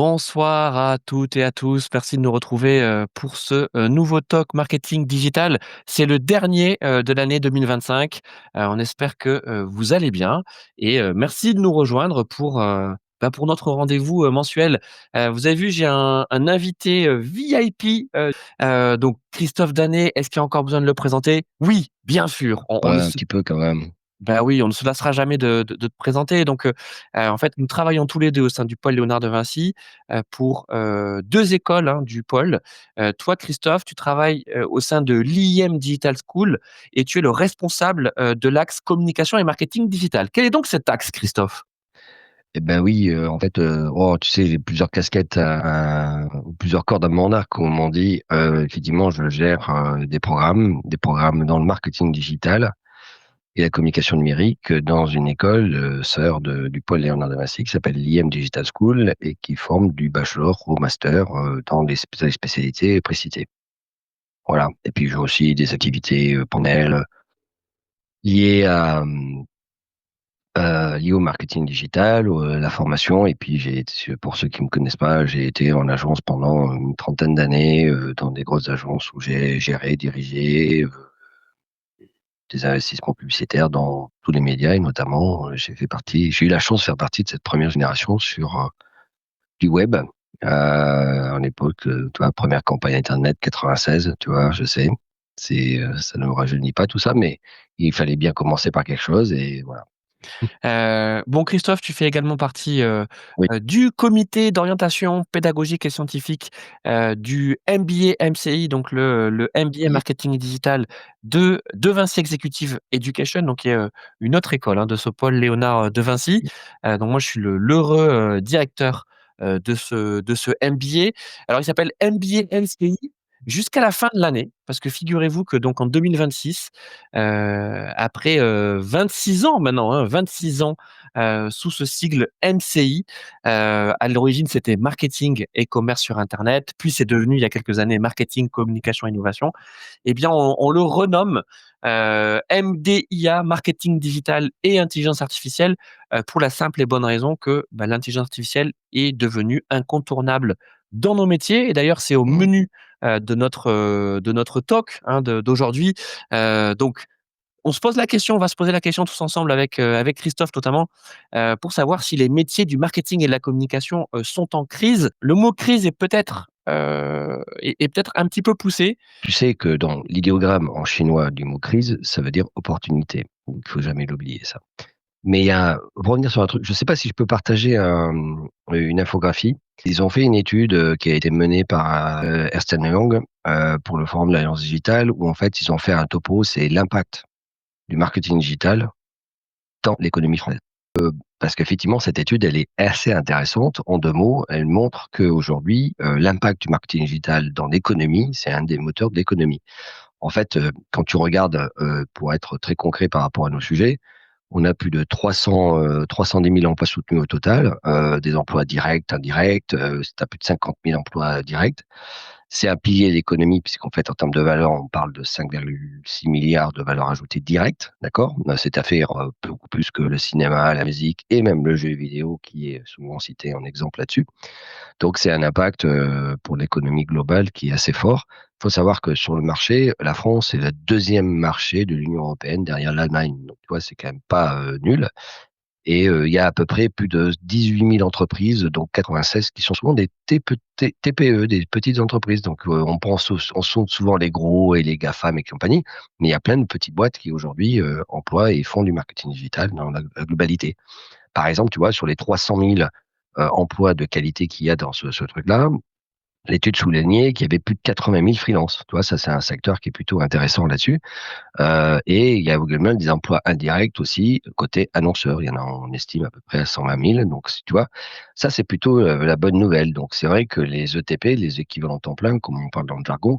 Bonsoir à toutes et à tous. Merci de nous retrouver, pour ce, nouveau talk marketing digital. C'est le dernier, de l'année 2025. On espère que, vous allez bien et merci de nous rejoindre pour notre rendez-vous, mensuel. Vous avez vu, j'ai un invité, VIP, donc Christophe Danet. Est-ce qu'il y a encore besoin de le présenter? Oui, bien sûr. On Ouais, ne un petit peu quand même. Bah oui, on ne se lassera jamais de te présenter. Donc, en fait, nous travaillons tous les 2 au sein du pôle Léonard de Vinci, pour, 2 écoles, hein, du pôle. Toi, Christophe, tu travailles, au sein de l'IM Digital School et tu es le responsable, de l'axe communication et marketing digital. Quel est donc cet axe, Christophe? Eh ben oui, en fait, oh, tu sais, j'ai plusieurs casquettes, ou plusieurs cordes à mon arc, comme on dit. Effectivement, je gère des programmes dans le marketing digital et la communication numérique dans une école sœur du pôle Léonard de Vinci qui s'appelle l'IM Digital School et qui forme du bachelor au master dans les spécialités précitées. Voilà. Et puis j'ai aussi des activités panel liées lié au marketing digital, la formation. Et puis, pour ceux qui me connaissent pas, j'ai été en agence pendant une trentaine d'années, dans des grosses agences où j'ai géré, dirigé des investissements publicitaires dans tous les médias et notamment, j'ai eu la chance de faire partie de cette première génération sur du web. En époque, tu vois, première campagne Internet 96, tu vois, je sais. Ça ne me rajeunit pas tout ça, mais il fallait bien commencer par quelque chose et voilà. Bon, Christophe, tu fais également partie, Oui. du comité d'orientation pédagogique et scientifique, du MBA MCI, donc le MBA marketing digital de Vinci Executive Education, donc qui est, une autre école, hein, de ce pôle Léonard, de Vinci. Donc moi, je suis l'heureux, directeur, de ce MBA. Alors il s'appelle MBA MCI jusqu'à la fin de l'année, parce que figurez-vous que donc en 2026, après, 26 ans maintenant, hein, 26 ans, sous ce sigle MCI. À l'origine, c'était marketing et commerce sur internet, puis c'est devenu il y a quelques années marketing, communication, innovation. Eh bien, on le renomme, MDIA, marketing digital et intelligence artificielle, pour la simple et bonne raison que, bah, l'intelligence artificielle est devenue incontournable dans nos métiers et d'ailleurs c'est au Mmh. menu, de notre talk, hein, d'aujourd'hui. Donc on se pose la question, on va se poser la question tous ensemble avec Christophe notamment, pour savoir si les métiers du marketing et de la communication, sont en crise. Le mot crise est peut-être un petit peu poussé. Tu sais que dans l'idéogramme en chinois du mot crise, ça veut dire opportunité. Donc, il faut jamais l'oublier, ça. Mais pour revenir sur un truc, je ne sais pas si je peux partager une infographie. Ils ont fait une étude qui a été menée par Ernst Young pour le Forum de l'Alliance Digitale, où en fait, ils ont fait un topo, c'est l'impact du marketing digital dans l'économie française. Parce qu'effectivement, cette étude, elle est assez intéressante. En deux mots, elle montre qu'aujourd'hui, l'impact du marketing digital dans l'économie, c'est un des moteurs de l'économie. En fait, quand tu regardes, pour être très concret par rapport à nos sujets, on a plus de 310 000 emplois soutenus au total, des emplois directs, indirects, tu as plus de 50 000 emplois directs. C'est un pilier de l'économie puisqu'en fait, en termes de valeur, on parle de 5,6 milliards de valeur ajoutée directe, d'accord? C'est à faire beaucoup plus que le cinéma, la musique et même le jeu vidéo qui est souvent cité en exemple là-dessus. Donc, c'est un impact pour l'économie globale qui est assez fort. Il faut savoir que sur le marché, la France est le deuxième marché de l'Union européenne derrière l'Allemagne. Donc, tu vois, c'est quand même pas nul. Et il y a à peu près plus de 18 000 entreprises, donc 96, qui sont souvent des TPE, des petites entreprises. Donc, on sonde souvent les gros et les GAFAM et compagnie, mais il y a plein de petites boîtes qui aujourd'hui emploient et font du marketing digital dans la globalité. Par exemple, tu vois, sur les 300 000 emplois de qualité qu'il y a dans ce truc-là, l'étude soulignait qu'il y avait plus de 80 000 freelances. Tu vois, ça, c'est un secteur qui est plutôt intéressant là-dessus. Et il y a également des emplois indirects aussi, côté annonceur. Il y en a, on estime à peu près à 120 000. Donc, tu vois, ça, c'est plutôt la bonne nouvelle. Donc, c'est vrai que les ETP, les équivalents temps plein, comme on parle dans le jargon,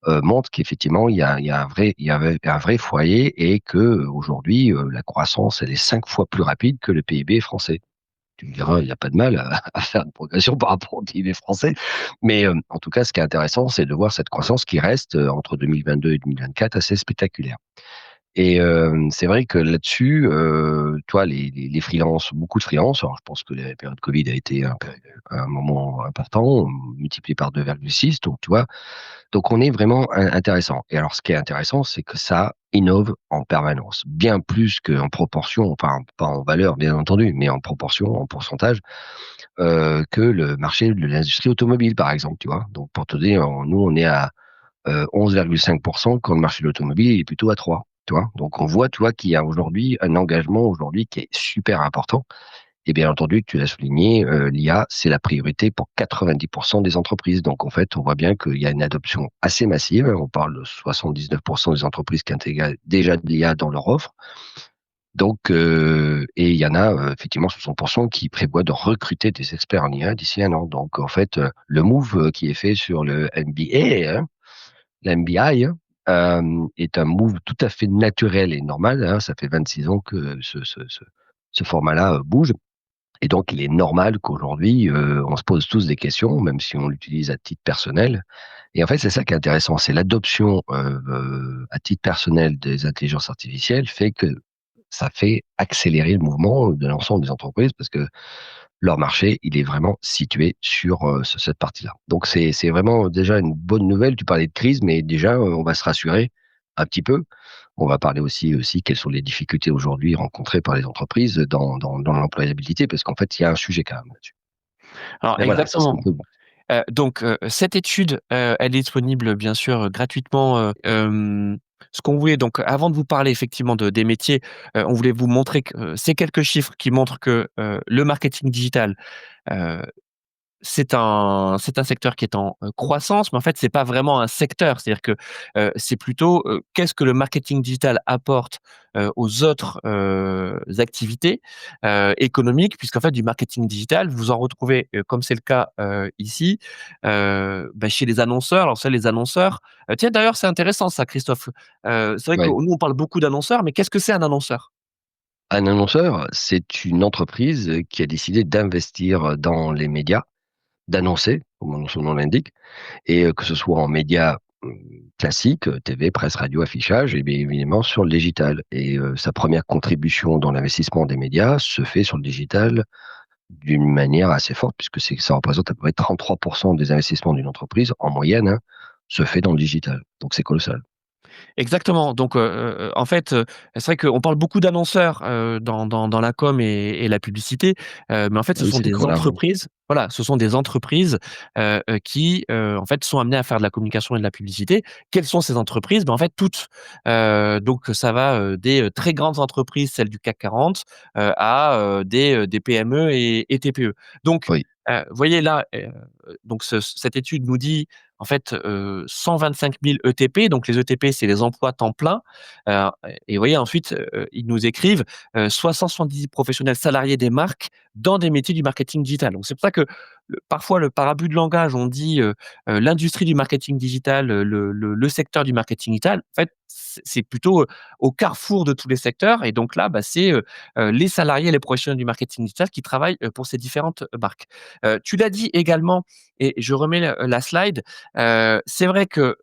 montrent qu'effectivement, il y avait un vrai foyer et que aujourd'hui, la croissance, elle est 5 fois plus rapide que le PIB français. Tu me diras, il n'y a pas de mal à faire une progression par rapport au PIB français. Mais en tout cas, ce qui est intéressant, c'est de voir cette croissance qui reste entre 2022 et 2024 assez spectaculaire. Et c'est vrai que là-dessus, toi, les freelances, beaucoup de freelances, alors je pense que la période Covid a été un moment important, multiplié par 2,6, donc tu vois, donc on est vraiment intéressant. Et alors ce qui est intéressant, c'est que ça innove en permanence, bien plus qu'en proportion, enfin pas en valeur bien entendu, mais en proportion, en pourcentage, que le marché de l'industrie automobile par exemple, tu vois. Donc pour te dire, nous on est à 11,5% quand le marché de l'automobile est plutôt à 3. Tu vois. Donc on voit, tu vois, qu'il y a aujourd'hui un engagement aujourd'hui qui est super important. Et bien entendu, tu l'as souligné, l'IA, c'est la priorité pour 90% des entreprises. Donc en fait, on voit bien qu'il y a une adoption assez massive. On parle de 79% des entreprises qui intègrent déjà de l'IA dans leur offre. Donc, et il y en a effectivement 60% qui prévoient de recruter des experts en IA d'ici un an. Donc en fait, le move qui est fait sur le MBA, hein, l'MBI, est un move tout à fait naturel et normal, hein. Ça fait 26 ans que ce format-là bouge. Et donc, il est normal qu'aujourd'hui, on se pose tous des questions, même si on l'utilise à titre personnel. Et en fait, c'est ça qui est intéressant, c'est l'adoption à titre personnel des intelligences artificielles fait que ça fait accélérer le mouvement de l'ensemble des entreprises parce que leur marché, il est vraiment situé sur cette partie-là. Donc, c'est vraiment déjà une bonne nouvelle. Tu parlais de crise, mais déjà, on va se rassurer un petit peu. On va parler aussi quelles sont les difficultés aujourd'hui rencontrées par les entreprises dans l'employabilité, parce qu'en fait, il y a un sujet quand même là-dessus. Alors Mais voilà, ça c'est un exactement. peu. Donc, cette étude, elle est disponible bien sûr, gratuitement, ce qu'on voulait donc avant de vous parler effectivement des métiers, on voulait vous montrer que, ces quelques chiffres qui montrent que, le marketing digital, heu, c'est un secteur qui est en, croissance, mais en fait, c'est pas vraiment un secteur. C'est-à-dire que, c'est plutôt, qu'est-ce que le marketing digital apporte, aux autres, activités, économiques? Puisqu'en fait, du marketing digital, vous en retrouvez, comme c'est le cas, ici, chez les annonceurs. Alors ça, les annonceurs, tiens d'ailleurs, c'est intéressant ça, Christophe. C'est vrai que Ouais. nous, on parle beaucoup d'annonceurs, mais qu'est-ce que c'est un annonceur? Un annonceur, c'est une entreprise qui a décidé d'investir dans les médias, d'annoncer, comme son nom l'indique, et que ce soit en médias classiques, TV, presse, radio, affichage, et bien évidemment sur le digital. Et sa première contribution dans l'investissement des médias se fait sur le digital d'une manière assez forte, puisque ça représente à peu près 33% des investissements d'une entreprise, en moyenne, hein, se fait dans le digital. Donc c'est colossal. Exactement. Donc, en fait, c'est vrai qu'on parle beaucoup d'annonceurs, dans la com et la publicité, mais en fait, Ah ce oui, sont c'est le des grand large. entreprises, voilà, ce sont des entreprises, qui, en fait, sont amenées à faire de la communication et de la publicité. Quelles sont ces entreprises? Ben, en fait, toutes. Donc ça va, des, très grandes entreprises, celles du CAC 40, à, des PME et TPE. Donc, Oui, vous voyez là, donc cette étude nous dit en fait, 125 000 ETP, donc les ETP, c'est les emplois temps plein, heu et vous voyez ensuite, ils nous écrivent, 370 professionnels salariés des marques dans des métiers du marketing digital. Donc c'est pour ça que parfois par abus de langage, on dit, l'industrie du marketing digital, le secteur du marketing digital. En fait, c'est plutôt, au carrefour de tous les secteurs et donc là, c'est, les salariés, les professionnels du marketing digital qui travaillent, pour ces différentes, marques. Tu l'as dit également et je remets la slide. C'est vrai que,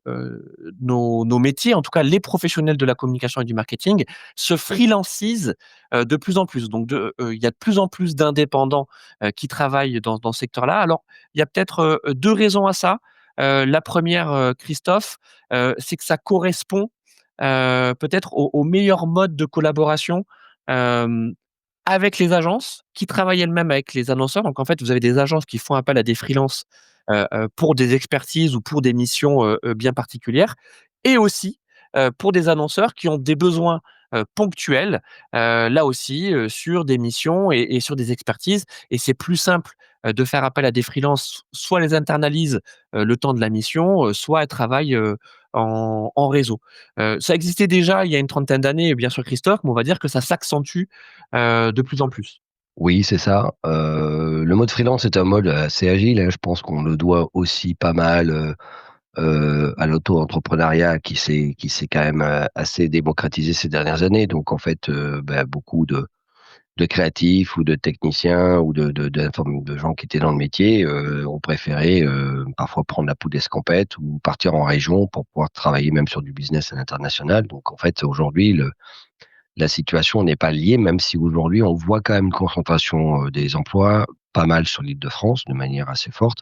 nos métiers, en tout cas les professionnels de la communication et du marketing, se freelancisent, de plus en plus. Donc il y a de plus en plus d'indépendants, qui travaillent dans ce secteur-là. Alors, il y a peut-être, 2 raisons à ça. La première, Christophe, c'est que ça correspond, peut-être au meilleur mode de collaboration, hem, avec les agences qui travaillent elles-mêmes avec les annonceurs. Donc en fait, vous avez des agences qui font appel à des freelances, pour des expertises ou pour des missions, bien particulières et aussi, pour des annonceurs qui ont des besoins, ponctuels, là aussi, sur des missions et sur des expertises et c'est plus simple, de faire appel à des freelances, soit les internalisent, le temps de la mission, soit elles travaillent, en réseau. Ça existait déjà il y a une trentaine d'années, bien sûr Christophe, mais on va dire que ça s'accentue, de plus en plus. oui, c'est ça. Le mode freelance est un mode assez agile, hein. Je pense qu'on le doit aussi pas mal à l'auto-entrepreneuriat qui s'est quand même assez démocratisé ces dernières années. Donc en fait, beaucoup de créatifs ou de techniciens ou de gens qui étaient dans le métier ont préféré parfois prendre la poudre escampette ou partir en région pour pouvoir travailler même sur du business à l'international. Donc en fait, aujourd'hui, la situation n'est pas liée, même si aujourd'hui on voit quand même une concentration des emplois pas mal sur l'île de France de manière assez forte,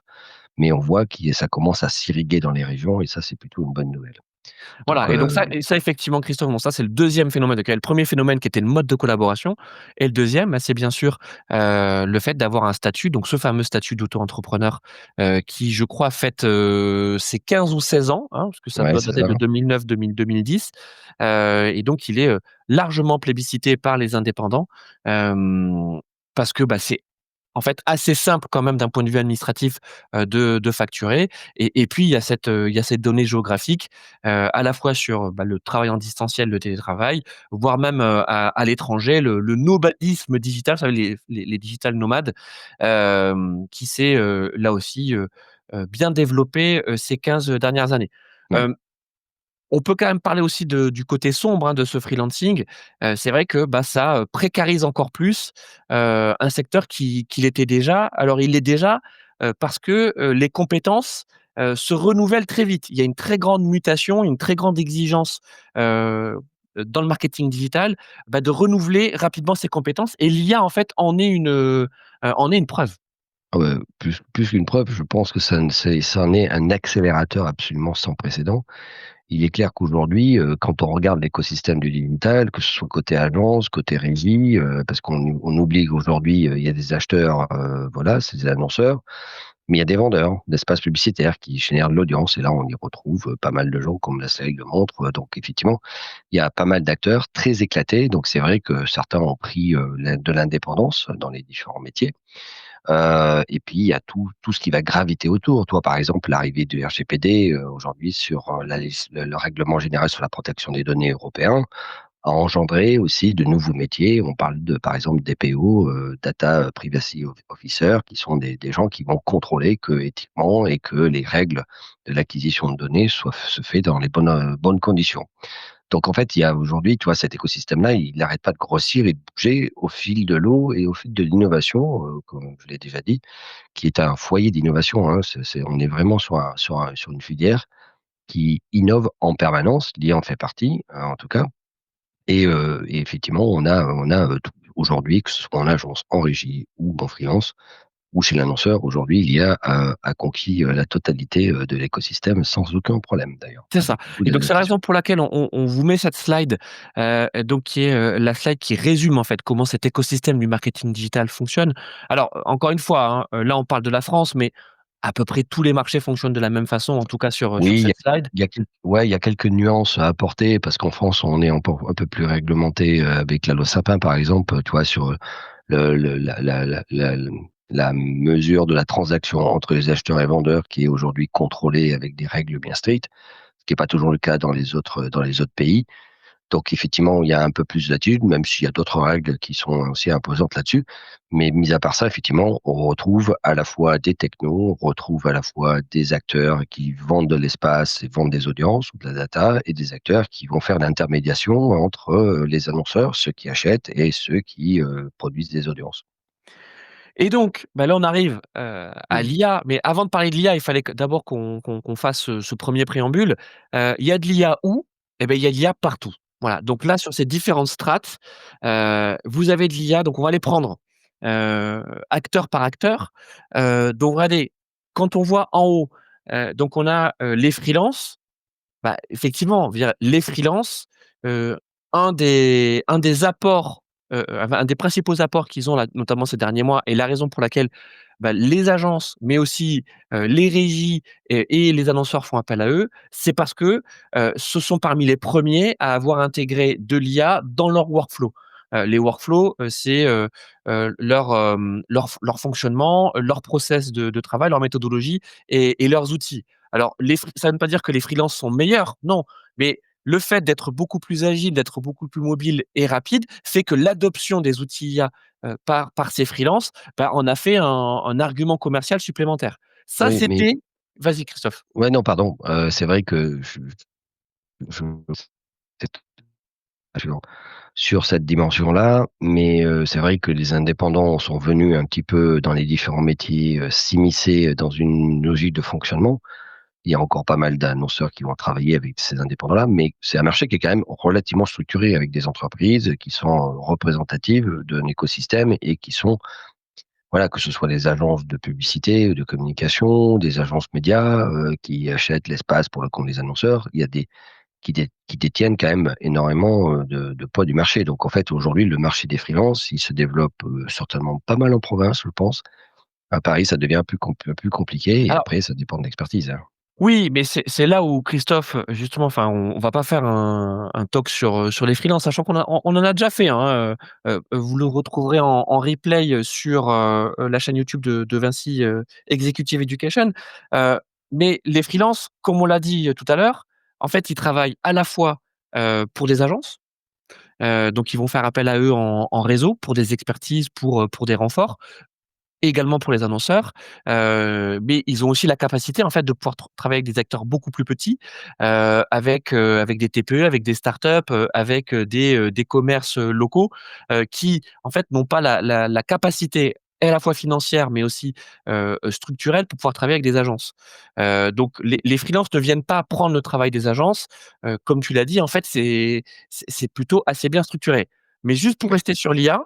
mais on voit que ça commence à s'irriguer dans les régions et ça, c'est plutôt une bonne nouvelle. Donc, Voilà, et donc ça effectivement Christophe, bon ça c'est le deuxième phénomène. Donc il y a le premier phénomène qui était le mode de collaboration et le deuxième, bah, c'est bien sûr, le fait d'avoir un statut, donc ce fameux statut d'auto-entrepreneur, qui je crois fête, ses 15 ou 16 ans, hein, parce que ça ouais, doit c'est dater ça. de 2009-2010, et donc il est, largement plébiscité par les indépendants, parce que, bah, c'est en fait, assez simple quand même d'un point de vue administratif, de facturer et puis il y a cette donnée géographique, à la fois sur, bah, le travail en distanciel, le télétravail, voire même, à l'étranger, le nomadisme digital, vous savez les digital nomades, qui s'est, là aussi, bien développé, ces 15 dernières années. Ouais. On peut quand même parler aussi du côté sombre, hein, de ce freelancing. C'est vrai que, bah, ça, précarise encore plus, un secteur qui l'était déjà. Alors il l'est déjà, parce que, les compétences, se renouvellent très vite. Il y a une très grande mutation, une très grande exigence, dans le marketing digital, bah, de renouveler rapidement ses compétences et l'IA en fait en est une preuve. Ah ouais, plus qu'une preuve, je pense que ça en est un accélérateur absolument sans précédent. Il est clair qu'aujourd'hui, quand on regarde l'écosystème du digital, que ce soit côté agence, côté régie, parce qu'on oublie qu'aujourd'hui, il y a des acheteurs, voilà, c'est des annonceurs, mais il y a des vendeurs d'espaces publicitaires qui génèrent de l'audience et là, on y retrouve, pas mal de gens comme la série le montre, donc effectivement, il y a pas mal d'acteurs très éclatés, donc c'est vrai que certains ont pris, de l'indépendance dans les différents métiers. Et puis il y a tout ce qui va graviter autour. Toi, par exemple, l'arrivée du RGPD, aujourd'hui sur, la légis le règlement général sur la protection des données européen, a engendré aussi de nouveaux métiers. On parle de par exemple DPO, Data Privacy Officer, qui sont des gens qui vont contrôler que éthiquement et que les règles de l'acquisition de données se fait dans les bonnes conditions. Donc en fait, il y a aujourd'hui, tu vois, cet écosystème-là, il n'arrête pas de grossir et de bouger au fil de l'eau et au fil de l'innovation, comme je l'ai déjà dit, qui est un foyer d'innovation, hein. On est vraiment sur une filière qui innove en permanence. L'IA en fait partie, en tout cas. Et effectivement, on a aujourd'hui, que ce soit en agence, en régie ou en freelance, ou chez l'annonceur, aujourd'hui, l'IA a conquis la totalité de l'écosystème sans aucun problème d'ailleurs, C'est ça avec beaucoup et donc c'est la d'adaptations. raison pour laquelle on vous met cette slide, donc qui est, la slide qui résume en fait comment cet écosystème du marketing digital fonctionne. Alors, encore une fois, hein, là on parle de la France, mais à peu près tous les marchés fonctionnent de la même façon, en tout cas sur Oui, cette slide. il y a quelques nuances à apporter parce qu'en France, on est un peu plus réglementé, avec la loi Sapin, par exemple, tu vois, sur, le la mesure de la transaction entre les acheteurs et vendeurs qui est aujourd'hui contrôlée avec des règles bien strictes, ce qui est pas toujours le cas dans les autres pays. Donc effectivement, il y a un peu plus d'attitude, même s'il y a d'autres règles qui sont aussi imposantes là-dessus. Mais mis à part ça, effectivement, on retrouve à la fois des technos, on retrouve à la fois des acteurs qui vendent de l'espace et vendent des audiences ou de la data, et des acteurs qui vont faire l'intermédiation entre les annonceurs, ceux qui achètent, et ceux qui produisent des audiences. Et donc, bah, là, on arrive, à Mmh. l'IA, mais avant de parler de l'IA, il fallait que d'abord qu'on fasse ce 1er préambule. Il y a de l'IA où? Eh beh, il y a de l'IA partout. Voilà, donc là, sur ces différentes strates, vous avez de l'IA, donc on va les prendre, acteur par acteur. Donc regardez, quand on voit en haut, donc on a, les freelances, bah, effectivement, je veux dire les freelances, heu, un des apports, enfin un des principaux apports qu'ils ont là, notamment ces derniers mois et la raison pour laquelle, bah, les agences, mais aussi, les régies et les annonceurs font appel à eux, c'est parce que, ce sont parmi les premiers à avoir intégré de l'IA dans leur workflow. Les workflows, c'est, leur fonctionnement, leur process de travail, leur méthodologie et leurs outils. Alors, ça ne veut pas dire que les freelances sont meilleurs, non, mais le fait d'être beaucoup plus agile, d'être beaucoup plus mobile et rapide, fait que l'adoption des outils IA, par ces freelances, bah, en a fait un argument commercial supplémentaire. Ça, Oui, mais c'était vas-y Christophe. ouais, non, pardon, c'est vrai que je sur cette dimension-là, mais c'est vrai que les indépendants sont venus un petit peu dans les différents métiers, s'immiscer dans une logique de fonctionnement. Il y a encore pas mal d'annonceurs qui vont travailler avec ces indépendants-là, mais c'est un marché qui est quand même relativement structuré avec des entreprises qui sont représentatives d'un écosystème et qui sont, voilà, que ce soit des agences de publicité, de communication, des agences médias, qui achètent l'espace pour le compte des annonceurs. Il y a des qui détiennent quand même énormément de poids du marché. Donc en fait, aujourd'hui, le marché des freelances, il se développe certainement pas mal en province, je pense. À Paris, ça devient plus compliqué et Alors après, ça dépend de l'expertise, hein. oui, mais c'est là où Christophe, justement, enfin, on va pas faire un talk sur les freelances, sachant qu'on en a déjà fait, hein, vous le retrouverez en replay, sur, la chaîne YouTube de Vinci, Executive Education. Heu, mais les freelances, comme on l'a dit, tout à l'heure, en fait, ils travaillent à la fois, pour des agences, donc ils vont faire appel à eux en réseau pour des expertises, pour des renforts. Également pour les annonceurs, mais ils ont aussi la capacité en fait de pouvoir travailler avec des acteurs beaucoup plus petits, avec des TPE, avec des startups, avec, des commerces, locaux, qui en fait n'ont pas la capacité à la fois financière, mais aussi, structurelle pour pouvoir travailler avec des agences. Donc les freelances ne viennent pas prendre le travail des agences, comme tu l'as dit en fait c'est plutôt assez bien structuré. Mais juste pour rester sur l'IA,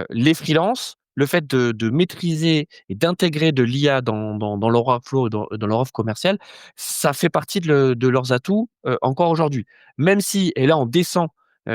les freelances, le fait de maîtriser et d'intégrer de l'IA dans leur workflow, dans leur offre commerciale, ça fait partie de leurs atouts, encore aujourd'hui. Même si et là on descend,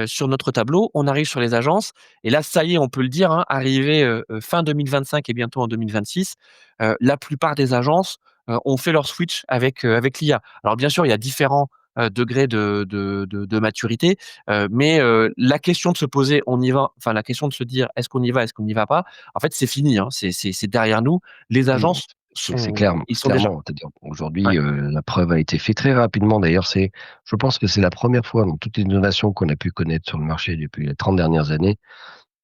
sur notre tableau, on arrive sur les agences et là ça y est, on peut le dire, hein, arrivé, fin 2025 et bientôt en 2026, la plupart des agences, ont fait leur switch avec l'IA. Alors bien sûr, il y a différents, degrés de maturité. Mais la question de se poser, on y va, enfin la question de se dire: «Est-ce qu'on y va? Est-ce qu'on n'y va pas?» En fait, c'est fini, hein, c'est derrière nous. Les Mmh. agences C'est sont ils sont déjà clairement, c'est-à-dire ouais. aujourd'hui, la preuve a été faite très rapidement. D'ailleurs, je pense que c'est la première fois dans toutes les innovations qu'on a pu connaître sur le marché depuis les 30 dernières années,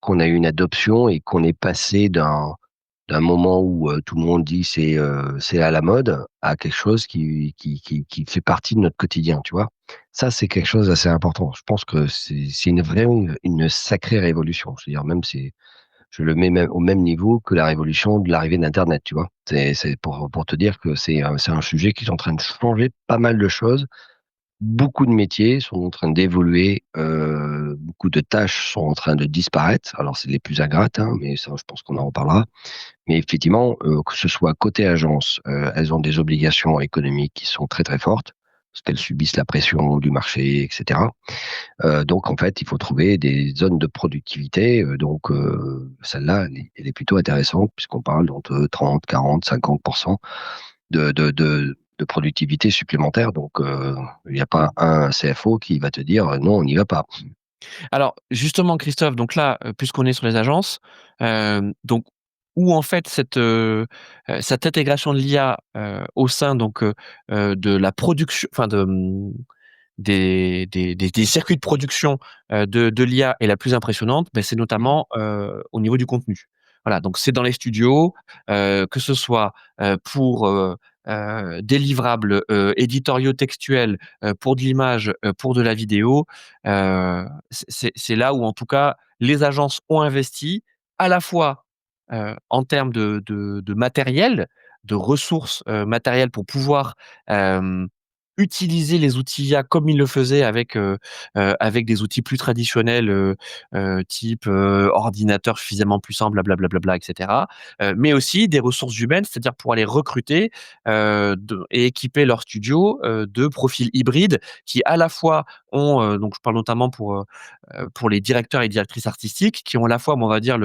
qu'on a eu une adoption et qu'on est passé d'un moment où, tout le monde dit c'est à la mode, à quelque chose qui fait partie de notre quotidien, tu vois? Ça, c'est quelque chose d'assez important. Je pense que c'est une sacrée révolution. Je veux dire même je le mets même au même niveau que la révolution de l'arrivée d'internet, tu vois? C'est pour te dire que c'est un sujet qui est en train de changer pas mal de choses. Beaucoup de métiers sont en train d'évoluer, beaucoup de tâches sont en train de disparaître. Alors c'est les plus ingrates, hein, mais ça je pense qu'on en reparlera. Mais effectivement, que ce soit côté agence, elles ont des obligations économiques qui sont très, très fortes, parce qu'elles subissent la pression du marché et cetera. Donc en fait, il faut trouver des zones de productivité, donc celle-là, elle est plutôt intéressante puisqu'on parle d'entre 30-40-50 de productivité supplémentaire. Donc il n'y a pas un CFO qui va te dire: «Non, on n'y va pas». Alors justement Christophe, donc là, puisqu'on est sur les agences, donc où en fait cette intégration de l'IA, au sein donc, de la production enfin des circuits de production, de l'IA est la plus impressionnante, beh, c'est Mmh. notamment, au niveau du contenu. Voilà, donc c'est dans les studios, que ce soit, pour, des livrables, éditoriaux textuels, pour de l'image, pour de la vidéo, c'est là où en tout cas les agences ont investi à la fois, en termes de matériel, de ressources, matérielles pour pouvoir, hem utiliser les outils IA comme ils le faisaient avec des outils plus traditionnels, type, ordinateur suffisamment puissant, bla et cetera. Mais aussi des ressources humaines, c'est-à-dire pour aller recruter, et équiper leur studio, de profils hybrides qui à la fois ont, donc je parle notamment pour les directeurs et directrices artistiques qui ont à la fois, on va dire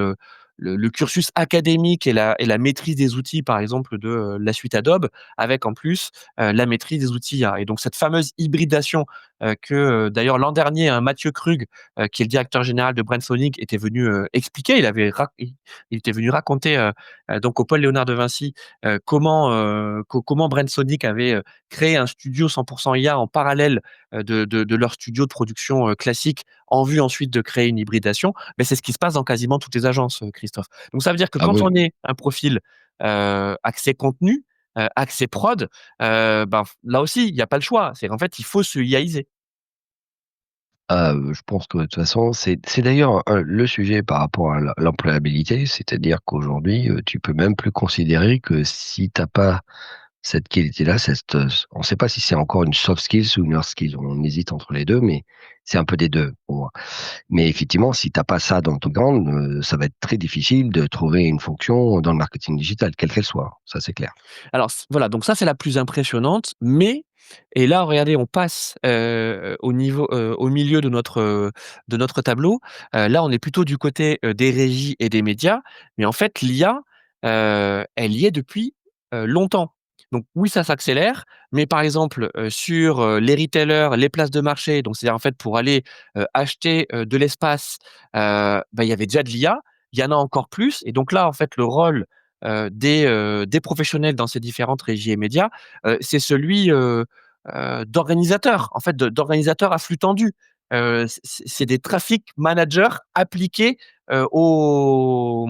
le cursus académique et la maîtrise des outils, par exemple, de, la suite Adobe, avec en plus, la maîtrise des outils IA et donc cette fameuse hybridation, que, d'ailleurs l'an dernier, hein, Mathieu Krug, qui est le directeur général de Brainsonic était venu, expliquer. Il était venu raconter, donc au Paul Léonard de Vinci, comment Brainsonic avait, créé un studio 100 IA en parallèle, de leur studio de production, classique, en vue ensuite de créer une hybridation. Mais c'est ce qui se passe dans quasiment toutes les agences, Christophe. Donc ça veut dire que Ah quand oui. on est un profil, axé contenu, axé prod, ben, là aussi, il y a pas le choix. C'est qu'en fait, il faut se IAiser. Je pense que de toute façon, c'est d'ailleurs, le sujet par rapport à l'employabilité, c'est-à-dire qu'aujourd'hui, tu peux même plus considérer que si t'as pas cette qualité-là, on ne sait pas si c'est encore une soft skills ou une hard skills. On hésite entre les 2, mais c'est un peu des 2 pour moi. Mais effectivement, si t'as pas ça dans ton background, ça va être très difficile de trouver une fonction dans le marketing digital, quelle qu'elle soit. Ça, c'est clair. Alors voilà, donc ça, c'est la plus impressionnante, mais et là, regardez, on passe, au milieu de notre tableau. Là, on est plutôt du côté, des régies et des médias, mais en fait, l'IA, elle y est depuis, longtemps. Donc oui, ça s'accélère, mais par exemple, sur, les retailers, les places de marché, donc c'est-à-dire, en fait, pour aller, acheter, de l'espace, bah, il y avait déjà de l'IA. Il y en a encore plus et donc là, en fait, le rôle des professionnels dans ces différentes régies et médias, c'est celui, d'organisateur, en fait, d'organisateur à flux tendu. C'est des traffic managers appliqués, au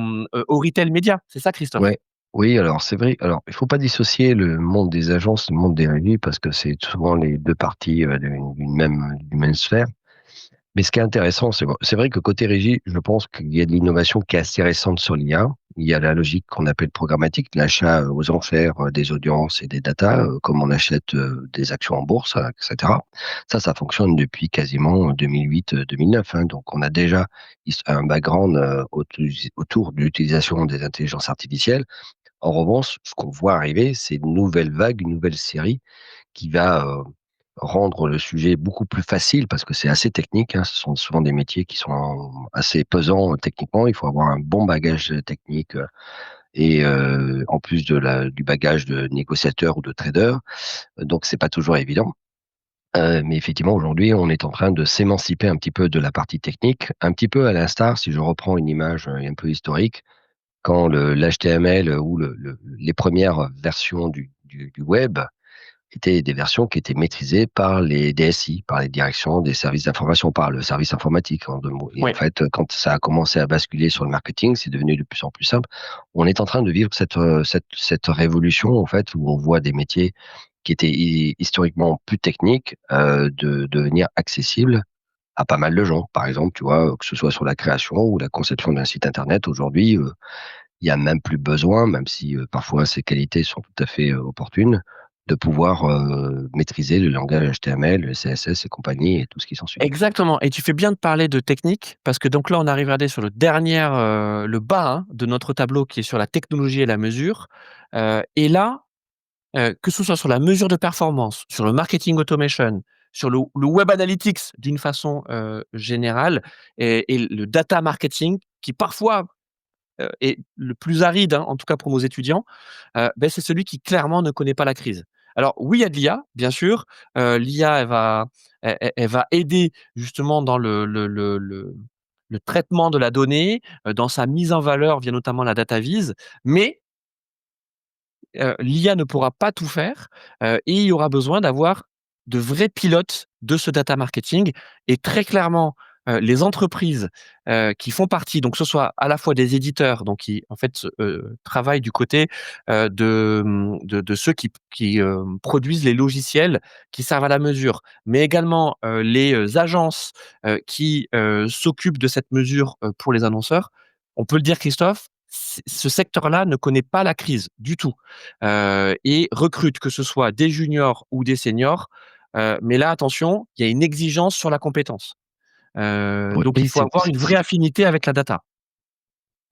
retail média. C'est ça, Christophe? Ouais. Oui, alors c'est vrai. Alors, il faut pas dissocier le monde des agences, le monde des régies, parce que c'est souvent les 2 parties, d'une même sphère. Mais ce qui est intéressant, c'est vrai que côté régie, je pense qu'il y a de l'innovation qui est assez récente sur l'IA. Il y a la logique qu'on appelle programmatique, l'achat aux enchères des audiences et des datas, comme on achète des actions en bourse, etc. Ça fonctionne depuis quasiment 2008-2009. Donc on a déjà un background autour de l'utilisation des intelligences artificielles. En revanche, ce qu'on voit arriver, c'est une nouvelle vague, une nouvelle série qui va rendre le sujet beaucoup plus facile parce que c'est assez technique. Ce sont souvent des métiers qui sont assez pesants techniquement. Il faut avoir un bon bagage technique et en plus du bagage de négociateur ou de trader. Donc c'est pas toujours évident. Mais effectivement, aujourd'hui, on est en train de s'émanciper un petit peu de la partie technique, un petit peu à l'instar, si je reprends une image un peu historique, quand l'HTML ou les premières versions du web étaient des versions qui étaient maîtrisées par les DSI, par les directions des services d'information, par le service informatique en 2 mots. Et en Oui. fait, quand ça a commencé à basculer sur le marketing, c'est devenu de plus en plus simple. On est en train de vivre cette révolution, en fait, où on voit des métiers qui étaient historiquement plus techniques, de devenir accessibles à pas mal de gens. Par exemple, tu vois, que ce soit sur la création ou la conception d'un site internet, aujourd'hui, il y a même plus besoin, même si parfois ces qualités sont tout à fait opportunes, de pouvoir maîtriser le langage HTML, le CSS et compagnie et tout ce qui s'ensuit. Exactement et tu fais bien de parler de technique parce que donc là, on arrive, regardez, sur le bas, hein, de notre tableau qui est sur la technologie et la mesure, et là, que ce soit sur la mesure de performance, sur le marketing automation, sur le web analytics d'une façon, générale et le data marketing qui parfois, est le plus aride, hein, en tout cas pour nos étudiants, c'est celui qui clairement ne connaît pas la crise. Alors oui, il y a de l'IA, bien sûr, l'IA elle va aider justement dans le traitement de la donnée, dans sa mise en valeur via notamment la data vise, mais l'IA ne pourra pas tout faire, et il y aura besoin d'avoir de vrais pilotes de ce data marketing et très clairement, les entreprises, qui font partie, donc que ce soit à la fois des éditeurs, donc qui en fait, travaillent du côté, de ceux qui produisent les logiciels qui servent à la mesure, mais également, les, agences, qui, s'occupent de cette mesure, pour les annonceurs. On peut le dire, Christophe, ce secteur-là ne connaît pas la crise du tout, et recrute, que ce soit des juniors ou des seniors, mais là attention, il y a une exigence sur la compétence. Donc il Oui, faut avoir une vraie affinité avec la data.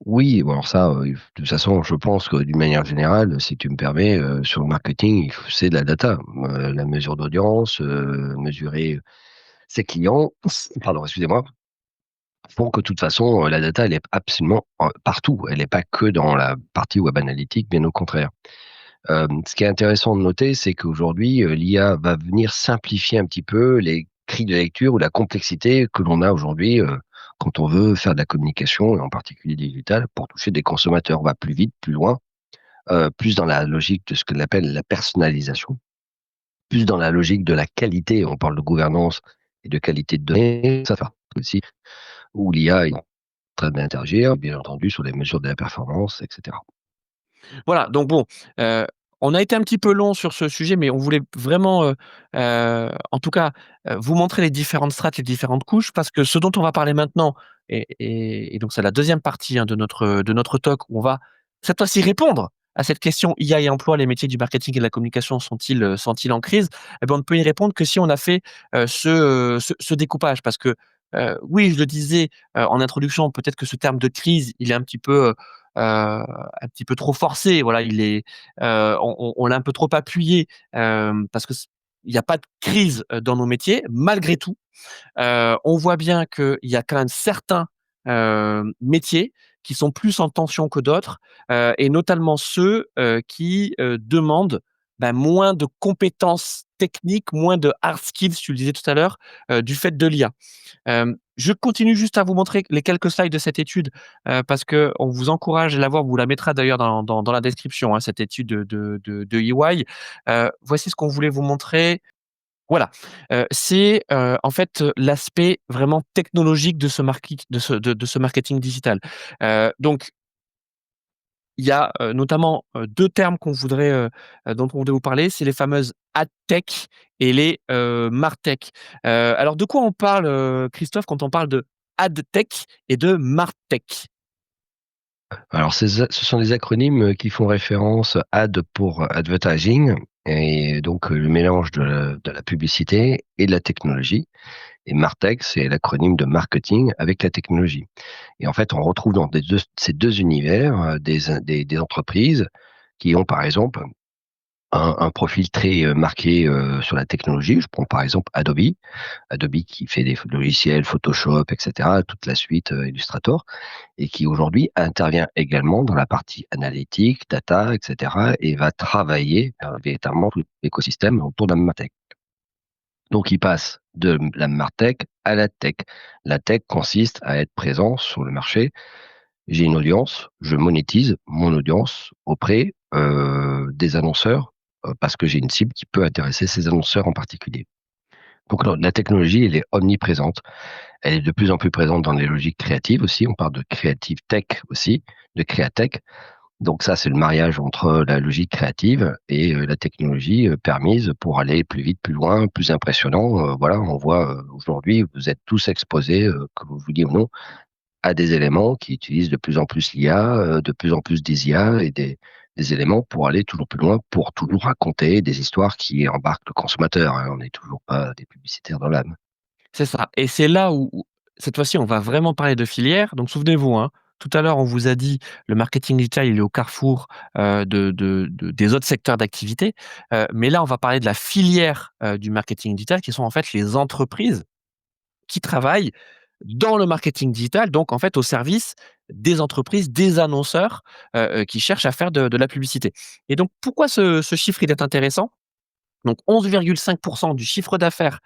oui, bon alors ça, de toute façon, je pense que d'une manière générale, si tu me permets, sur le marketing, c'est de la data. La mesure d'audience, mesurer ses clients, pardon, excusez-moi, font que de toute façon, la data, elle est absolument partout. Elle n'est pas que dans la partie web analytique, bien au contraire. Ce qui est intéressant de noter, c'est qu'aujourd'hui, l'IA va venir simplifier un petit peu les grilles de lecture ou la complexité que l'on a aujourd'hui, quand on veut faire de la communication et en particulier digitale pour toucher des consommateurs. On va plus vite, plus loin, plus dans la logique de ce que l'on appelle la personnalisation, plus dans la logique de la qualité. On parle de gouvernance et de qualité de données, ça fait partie aussi, où l'IA est en train d'interagir, bien entendu, sur les mesures de la performance et cetera. Voilà, donc bon, heu, On a été un petit peu long sur ce sujet, mais on voulait vraiment, en tout cas, vous montrer les différentes strates, les différentes couches, parce que ce dont on va parler maintenant et donc c'est la deuxième partie, hein, de notre talk où on va cette fois-ci répondre à cette question: IA et emploi, les métiers du marketing et de la communication sont-ils en crise? Et ben, on ne peut y répondre que si on a fait, ce découpage parce que, oui, je le disais, en introduction, peut-être que ce terme de crise, il est un petit peu trop forcé. Voilà, il est, on l'a un peu trop appuyé, parce que il y a pas de crise, dans nos métiers. Malgré tout, on voit bien qu'il y a quand même certains, métiers qui sont plus en tension que d'autres, et notamment ceux, qui, demandent, bah, moins de compétences techniques, moins de hard skills, tu le disais tout à l'heure, du fait de l'IA. Je continue juste à vous montrer les quelques slides de cette étude, parce qu'on vous encourage à la voir. On vous la mettra d'ailleurs dans la description, hein, cette étude de EY. Voici ce qu'on voulait vous montrer. Voilà, c'est, en fait, l'aspect vraiment technologique de ce marketing digital. Donc il y a, notamment, 2 termes dont on voudrait vous parler, c'est les fameuses ad tech et les, martech. Alors de quoi on parle, Christophe, quand on parle de ad tech et de martech? Alors ce sont des acronymes, qui font référence ad pour advertising et donc le mélange de la publicité et de la technologie et martech, c'est l'acronyme de marketing avec la technologie et en fait, on retrouve dans ces 2 univers, des entreprises qui ont, par exemple, un profil très, marqué, sur la technologie. Je prends, par exemple, Adobe. Adobe qui fait des logiciels Photoshop et cetera, toute la suite, Illustrator et qui aujourd'hui intervient également dans la partie analytique, data et cetera et va travailler, véritablement tout l'écosystème autour de la martech. Donc il passe de la martech à la tech. La tech consiste à être présent sur le marché. J'ai une audience, je monétise mon audience auprès, des annonceurs, parce que j'ai une cible qui peut intéresser ces annonceurs en particulier. Donc la technologie, elle est omniprésente. Elle est de plus en plus présente dans les logiques créatives aussi. On parle de creative tech aussi, de créatech. Donc ça, c'est le mariage entre la logique créative et la technologie, permise pour aller plus vite, plus loin, plus impressionnant. Voilà, on voit, aujourd'hui, vous êtes tous exposés, que vous vouliez ou non, à des éléments qui utilisent de plus en plus l'IA, de plus en plus des IA et des éléments pour aller toujours plus loin, pour toujours raconter des histoires qui embarquent le consommateur, hein. On n'est toujours pas des publicitaires dans l'âme. C'est ça et c'est là où cette fois-ci, on va vraiment parler de filière. Donc souvenez-vous, hein, tout à l'heure, on vous a dit le marketing digital, il est au carrefour, des autres secteurs d'activité, mais là, on va parler de la filière, du marketing digital qui sont en fait les entreprises qui travaillent dans le marketing digital, donc en fait au service des entreprises, des annonceurs, qui cherchent à faire de la publicité et donc pourquoi ce chiffre il est intéressant? Donc 11,5 du chiffre d'affaires,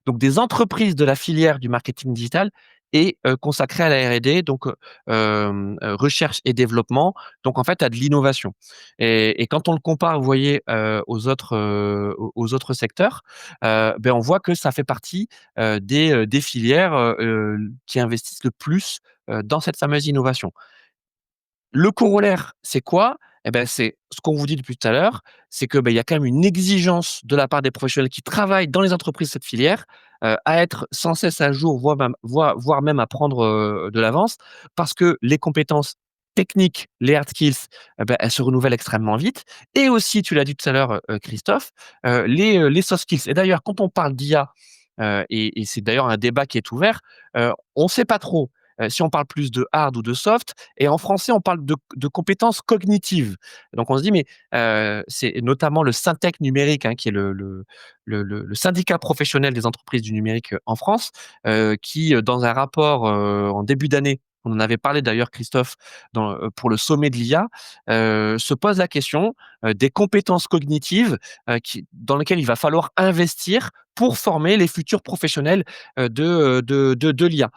donc des entreprises de la filière du marketing digital est, consacré à la R&D, donc recherche et développement, donc en fait à de l'innovation et quand on le compare, vous voyez, aux autres secteurs, beh, on voit que ça fait partie, des filières, qui investissent le plus, dans cette fameuse innovation. Le corollaire, c'est quoi? Eh ben, c'est ce qu'on vous dit depuis tout à l'heure, c'est que, beh, il y a quand même une exigence de la part des professionnels qui travaillent dans les entreprises de cette filière, à être sans cesse à jour, voire même à prendre, de l'avance parce que les compétences techniques, les hard skills, bah, elles se renouvellent extrêmement vite et aussi, tu l'as dit tout à l'heure, Christophe, les soft skills et d'ailleurs quand on parle d'IA, et c'est d'ailleurs un débat qui est ouvert, on ne sait pas trop, si on parle plus de hard ou de soft et en français, on parle de compétences cognitives. Donc on se dit mais c'est notamment le Syntec numérique, hein, qui est le syndicat professionnel des entreprises du numérique, en France, qui, dans un rapport, en début d'année, on en avait parlé d'ailleurs Christophe pour le sommet de l'IA, se pose la question, des compétences cognitives, dans lesquelles il va falloir investir pour former les futurs professionnels, de l'IA.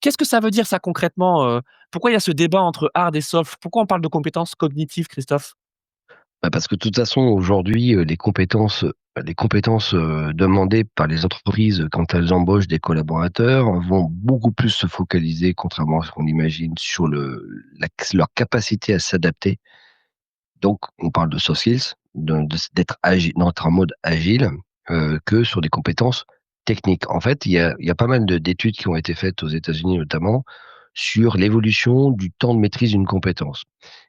Qu'est-ce que ça veut dire ça concrètement, pourquoi il y a ce débat entre hard et soft? Pourquoi on parle de compétences cognitives, Christophe? Bah, parce que de toute façon, aujourd'hui, les compétences, demandées par les entreprises quand elles embauchent des collaborateurs vont beaucoup plus se focaliser, contrairement à ce qu'on imagine, sur leur capacité à s'adapter Donc, on parle de soft skills, d'être agile, d'être en mode agile, que sur des compétences techniques. En fait, il y a pas mal d'études qui ont été faites aux États-Unis notamment sur l'évolution du temps de maîtrise d'une compétence.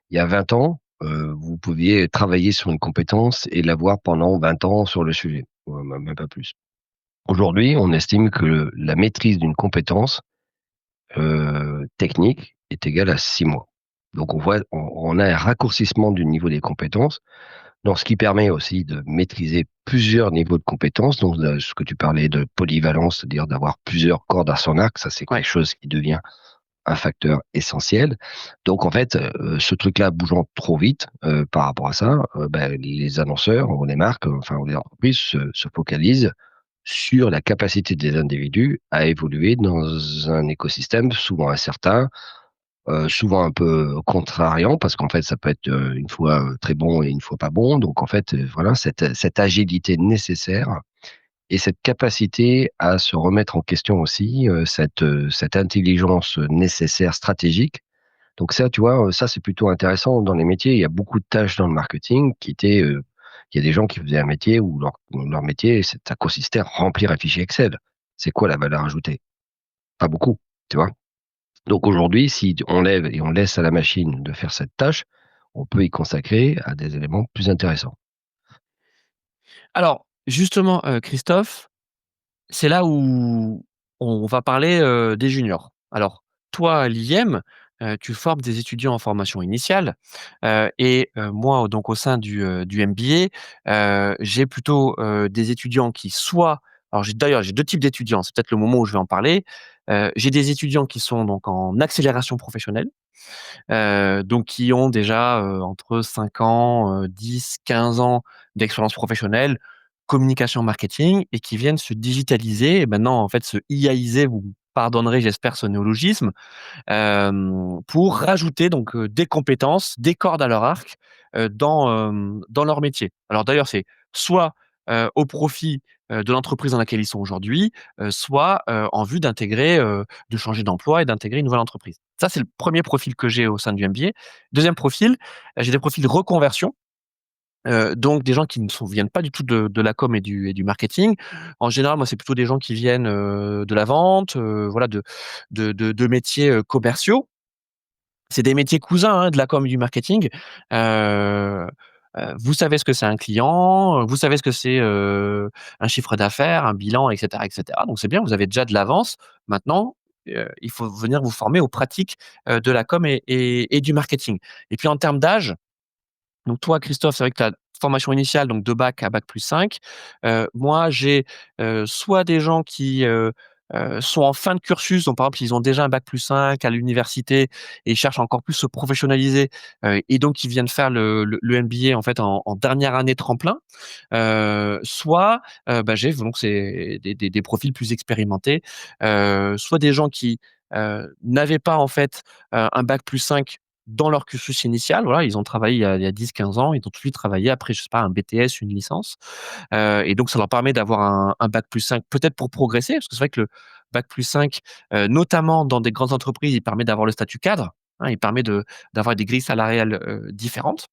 Il y a 20 ans, vous pouviez travailler sur une compétence et l'avoir pendant 20 ans sur le sujet, même pas plus. Aujourd'hui, on estime que la maîtrise d'une compétence technique est égale à 6 mois. Donc on a un raccourcissement du niveau des compétences, donc ce qui permet aussi de maîtriser plusieurs niveaux de compétences. Donc ce que tu parlais de polyvalence, c'est-à-dire d'avoir plusieurs cordes à son arc, ça c'est quelque Ouais. chose qui devient un facteur essentiel. Donc en fait, ce truc-là bougeant trop vite par rapport à ça, les annonceurs ou les marques, enfin ou les entreprises se focalisent sur la capacité des individus à évoluer dans un écosystème souvent incertain, souvent un peu contrariant parce qu'en fait ça peut être une fois très bon et une fois pas bon. Donc en fait, voilà cette agilité nécessaire et cette capacité à se remettre en question aussi, cette intelligence nécessaire stratégique. Donc ça, tu vois, ça c'est plutôt intéressant dans les métiers. Il y a beaucoup de tâches dans le marketing il y a des gens qui faisaient un métier où leur métier, ça consistait à remplir un fichier Excel. C'est quoi la valeur ajoutée? Pas beaucoup, tu vois. Donc aujourd'hui, si on lève et on laisse à la machine de faire cette tâche, on peut y consacrer à des éléments plus intéressants. Alors justement, Christophe, c'est là où on va parler, des juniors. Alors toi, à l'IM, tu formes des étudiants en formation initiale, moi donc au sein du MBA, j'ai plutôt, des étudiants qui soit alors j'ai 2 types d'étudiants, c'est peut-être le moment où je vais en parler. J'ai des étudiants qui sont donc en accélération professionnelle, donc qui ont déjà, entre 5 ans, 10-15 ans d'expérience professionnelle, communication marketing et qui viennent se digitaliser et maintenant en fait se IAiser, vous pardonnerez j'espère ce néologisme, pour rajouter donc, des compétences, des cordes à leur arc, dans leur métier. Alors d'ailleurs, c'est soit, au profit, de l'entreprise dans laquelle ils sont aujourd'hui, soit, en vue de changer d'emploi et d'intégrer une nouvelle entreprise. Ça, c'est le premier profil que j'ai au sein du MBA. Deuxième profil, j'ai des profils de reconversion, donc des gens qui ne viennent pas du tout de la com et du marketing. En général, moi, c'est plutôt des gens qui viennent, de la vente, voilà, de métiers, commerciaux. C'est des métiers cousins, hein, de la com et du marketing. Heu vous savez ce que c'est un client, vous savez ce que c'est, un chiffre d'affaires, un bilan et cetera. Donc c'est bien, vous avez déjà de l'avance. Maintenant, il faut venir vous former aux pratiques, de la com et du marketing. Et puis en termes d'âge, donc toi, Christophe, c'est vrai que tu as formation initiale, donc de bac à bac+5. Moi, j'ai, soit des gens qui, sont en fin de cursus, donc par exemple, ils ont déjà un bac+5 à l'université et ils cherchent à encore plus se professionnaliser, et donc ils viennent faire le MBA en fait en dernière année tremplin. Soit, j'ai donc c'est des profils plus expérimentés, soit des gens qui, n'avaient pas en fait, un bac+5 dans leur cursus initial, voilà, ils ont travaillé il y a 10-15 ans, ils ont tout de suite travaillé après, je sais pas, un BTS, une licence, et donc ça leur permet d'avoir un bac+5 peut-être pour progresser, parce que c'est vrai que le bac+5, notamment dans des grandes entreprises, il permet d'avoir le statut cadre, hein, il permet d'avoir des grilles salariales, différentes.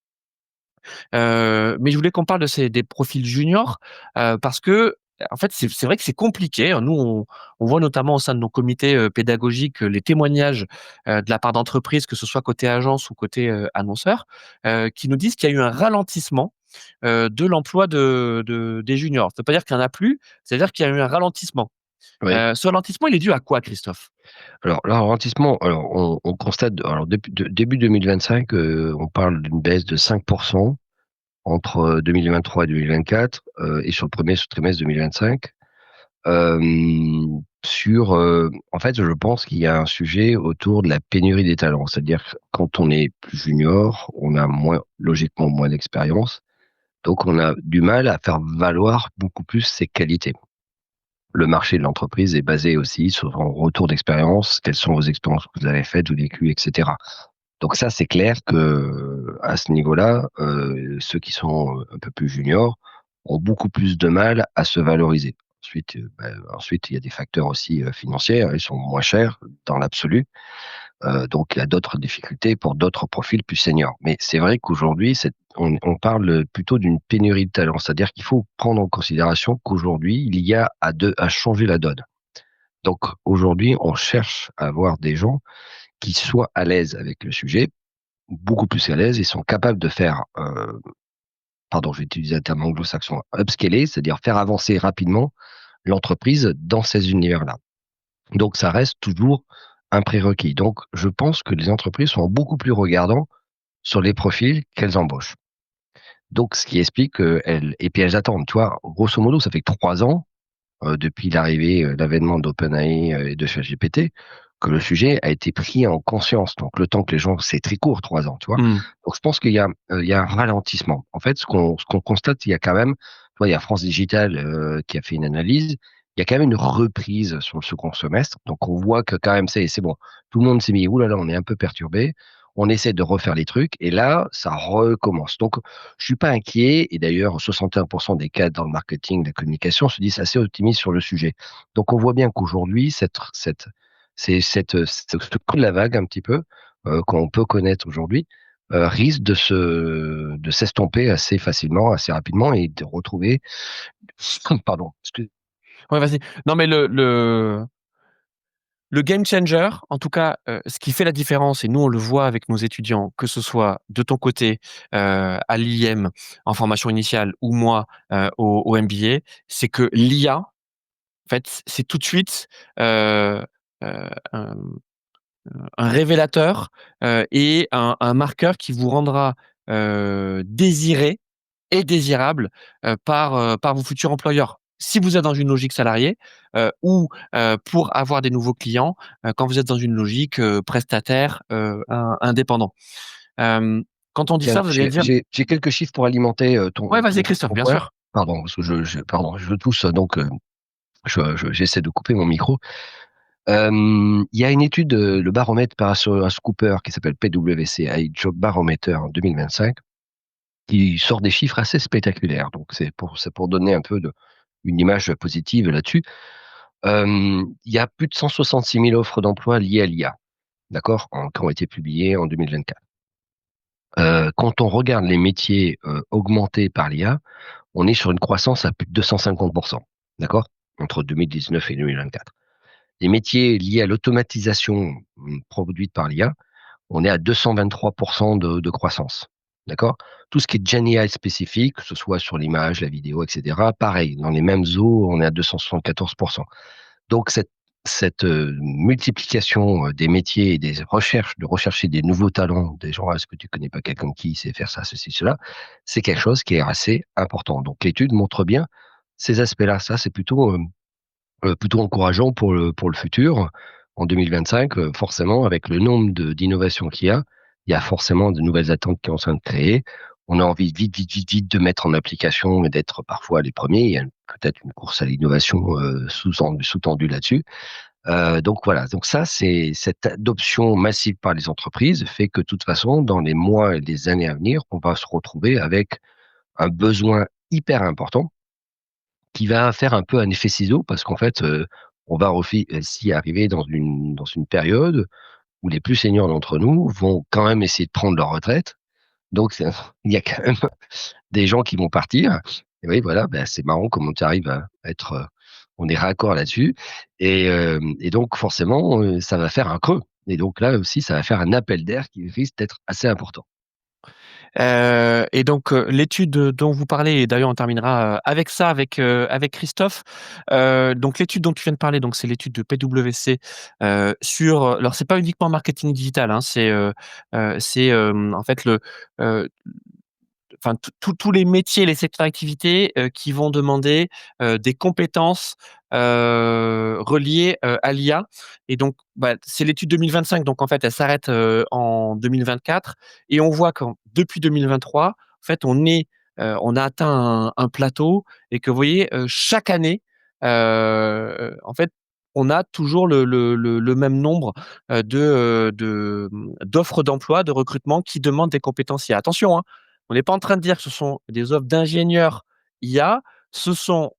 Mais je voulais qu'on parle des profils juniors, parce que, en fait, c'est vrai que c'est compliqué, hein. Nous, on voit notamment au sein de nos comités, pédagogiques, les témoignages, de la part d'entreprises, que ce soit côté agence ou côté, annonceur, qui nous disent qu'il y a eu un ralentissement, de l'emploi des juniors. Ça veut pas dire qu'il y en a plus, c'est-à-dire qu'il y a eu un ralentissement. Oui. Ce ralentissement, il est dû à quoi, Christophe? Alors, le ralentissement, alors on constate, alors début 2025, on parle d'une baisse de 5% entre 2023 et 2024, et sur le premier trimestre 2025. En fait, je pense qu'il y a un sujet autour de la pénurie des talents. C'est-à-dire que quand on est plus junior, on a logiquement moins d'expérience, donc on a du mal à faire valoir beaucoup plus ses qualités. Le marché de l'entreprise est basé aussi sur un retour d'expérience. Quelles sont vos expériences que vous avez faites ou vécues, et cetera. Donc ça, c'est clair que à ce niveau-là, ceux qui sont un peu plus juniors ont beaucoup plus de mal à se valoriser. Ensuite, il y a des facteurs aussi financiers, hein, ils sont moins chers dans l'absolu. Donc il y a d'autres difficultés pour d'autres profils plus seniors. Mais c'est vrai qu'aujourd'hui, on parle plutôt d'une pénurie de talent. C'est-à-dire qu'il faut prendre en considération qu'aujourd'hui, l'IA a changé la donne. Donc aujourd'hui, on cherche à avoir des gens qui soient à l'aise avec le sujet, beaucoup plus à l'aise, et sont capables de faire, pardon, je vais utiliser un terme anglo-saxon, upscaler, c'est-à-dire faire avancer rapidement l'entreprise dans ces univers-là. Donc ça reste toujours un prérequis. Donc je pense que les entreprises sont beaucoup plus regardants sur les profils qu'elles embauchent. Donc ce qui explique qu'elles, et puis elles attendent, tu vois, grosso modo, ça fait 3 ans, depuis l'avènement d'OpenAI et de ChatGPT, que le sujet a été pris en conscience. Donc le temps que les gens, c'est très court, 3 ans, tu vois. Mmh. Donc je pense qu'il y a un ralentissement. En fait, ce qu'on constate, il y a quand même, tu vois, il y a France Digital qui a fait une analyse. Il y a quand même une reprise sur le second semestre. Donc on voit que quand même c'est bon. Tout le monde s'est mis, oulala, on est un peu perturbé. On essaie de refaire les trucs et là, ça recommence. Donc je suis pas inquiet, et d'ailleurs 61% des cadres dans le marketing, la communication se disent assez optimistes sur le sujet. Donc on voit bien qu'aujourd'hui, ce coup de la vague un petit peu qu'on peut connaître aujourd'hui risque de s'estomper assez facilement, assez rapidement, et de retrouver, pardon, Ouais, vas-y. Non, mais le game changer, en tout cas, ce qui fait la différence, et nous on le voit avec nos étudiants, que ce soit de ton côté, à l'IM en formation initiale, ou moi, au MBA, c'est que l'IA, en fait, c'est tout de suite, un révélateur, et un marqueur qui vous rendra, désiré et désirable, par vos futurs employeurs. Si vous êtes dans une logique salariée, ou pour avoir des nouveaux clients, quand vous êtes dans une logique, prestataire, indépendant. Hem, Quand on dit tiens, ça, vous allez dire: j'ai quelques chiffres pour alimenter «Ouais, ton, vas-y ton, Christophe, ton bien point. sûr». Pardon, parce que pardon, je tousse, donc j'essaie de couper mon micro. Il y a une étude, le baromètre PricewaterhouseCoopers, qui s'appelle PwC Job Barometer en 2025, qui sort des chiffres assez spectaculaires. Donc c'est pour donner un peu une image positive là-dessus. Il y a plus de 166 000 offres d'emploi liées à l'IA, d'accord, qui ont été publiées en 2024. Quand on regarde les métiers augmentés par l'IA, on est sur une croissance à plus de 250%, d'accord, entre 2019 et 2024. Les métiers liés à l'automatisation produite par l'IA, on est à 223% de croissance. D'accord. Tout ce qui est GenAI spécifique, que ce soit sur l'image, la vidéo, etc., pareil, dans les mêmes eaux, on est à 274%. Donc, cette multiplication des métiers et des recherches, de rechercher des nouveaux talents, des gens, est-ce que tu connais pas quelqu'un qui sait faire ça, ceci, cela, c'est quelque chose qui est assez important. Donc, l'étude montre bien ces aspects-là. Ça, c'est plutôt encourageant pour le futur. En 2025, forcément, avec le nombre d'innovations il y a forcément de nouvelles attentes qui sont en train de créer. On a envie vite, vite, vite, vite de mettre en application et d'être parfois les premiers. Il y a peut-être une course à l'innovation sous-tendue là-dessus. Donc voilà. Donc ça, c'est cette adoption massive par les entreprises fait que de toute façon, dans les mois et les années à venir, on va se retrouver avec un besoin hyper important qui va faire un peu un effet ciseau, parce qu'en fait, on va aussi arriver dans une période où les plus seniors d'entre nous vont quand même essayer de prendre leur retraite. Donc il y a quand même des gens qui vont partir. Et oui, voilà, ben, c'est marrant comment tu arrives à être, on est raccord là-dessus. Et donc forcément, ça va faire un creux. Et donc là aussi, ça va faire un appel d'air qui risque d'être assez important. Et donc, l'étude dont vous parlez, et d'ailleurs on terminera, avec ça, avec Christophe. Donc l'étude dont tu viens de parler, donc c'est l'étude de PwC, alors c'est pas uniquement marketing digital, hein, c'est, en fait heu, enfin tous les métiers, les secteurs d'activité, qui vont demander, des compétences, reliées, à l'IA. Et donc, bah, c'est l'étude 2025, donc en fait, elle s'arrête, en 2024, et on voit qu'en depuis 2023, en fait, on a atteint un plateau, et que vous voyez, chaque année, en fait, on a toujours le même nombre, d'offres d'emploi, de recrutement qui demandent des compétences IA. Attention, hein, on n'est pas en train de dire que ce sont des offres d'ingénieurs IA, ce sont,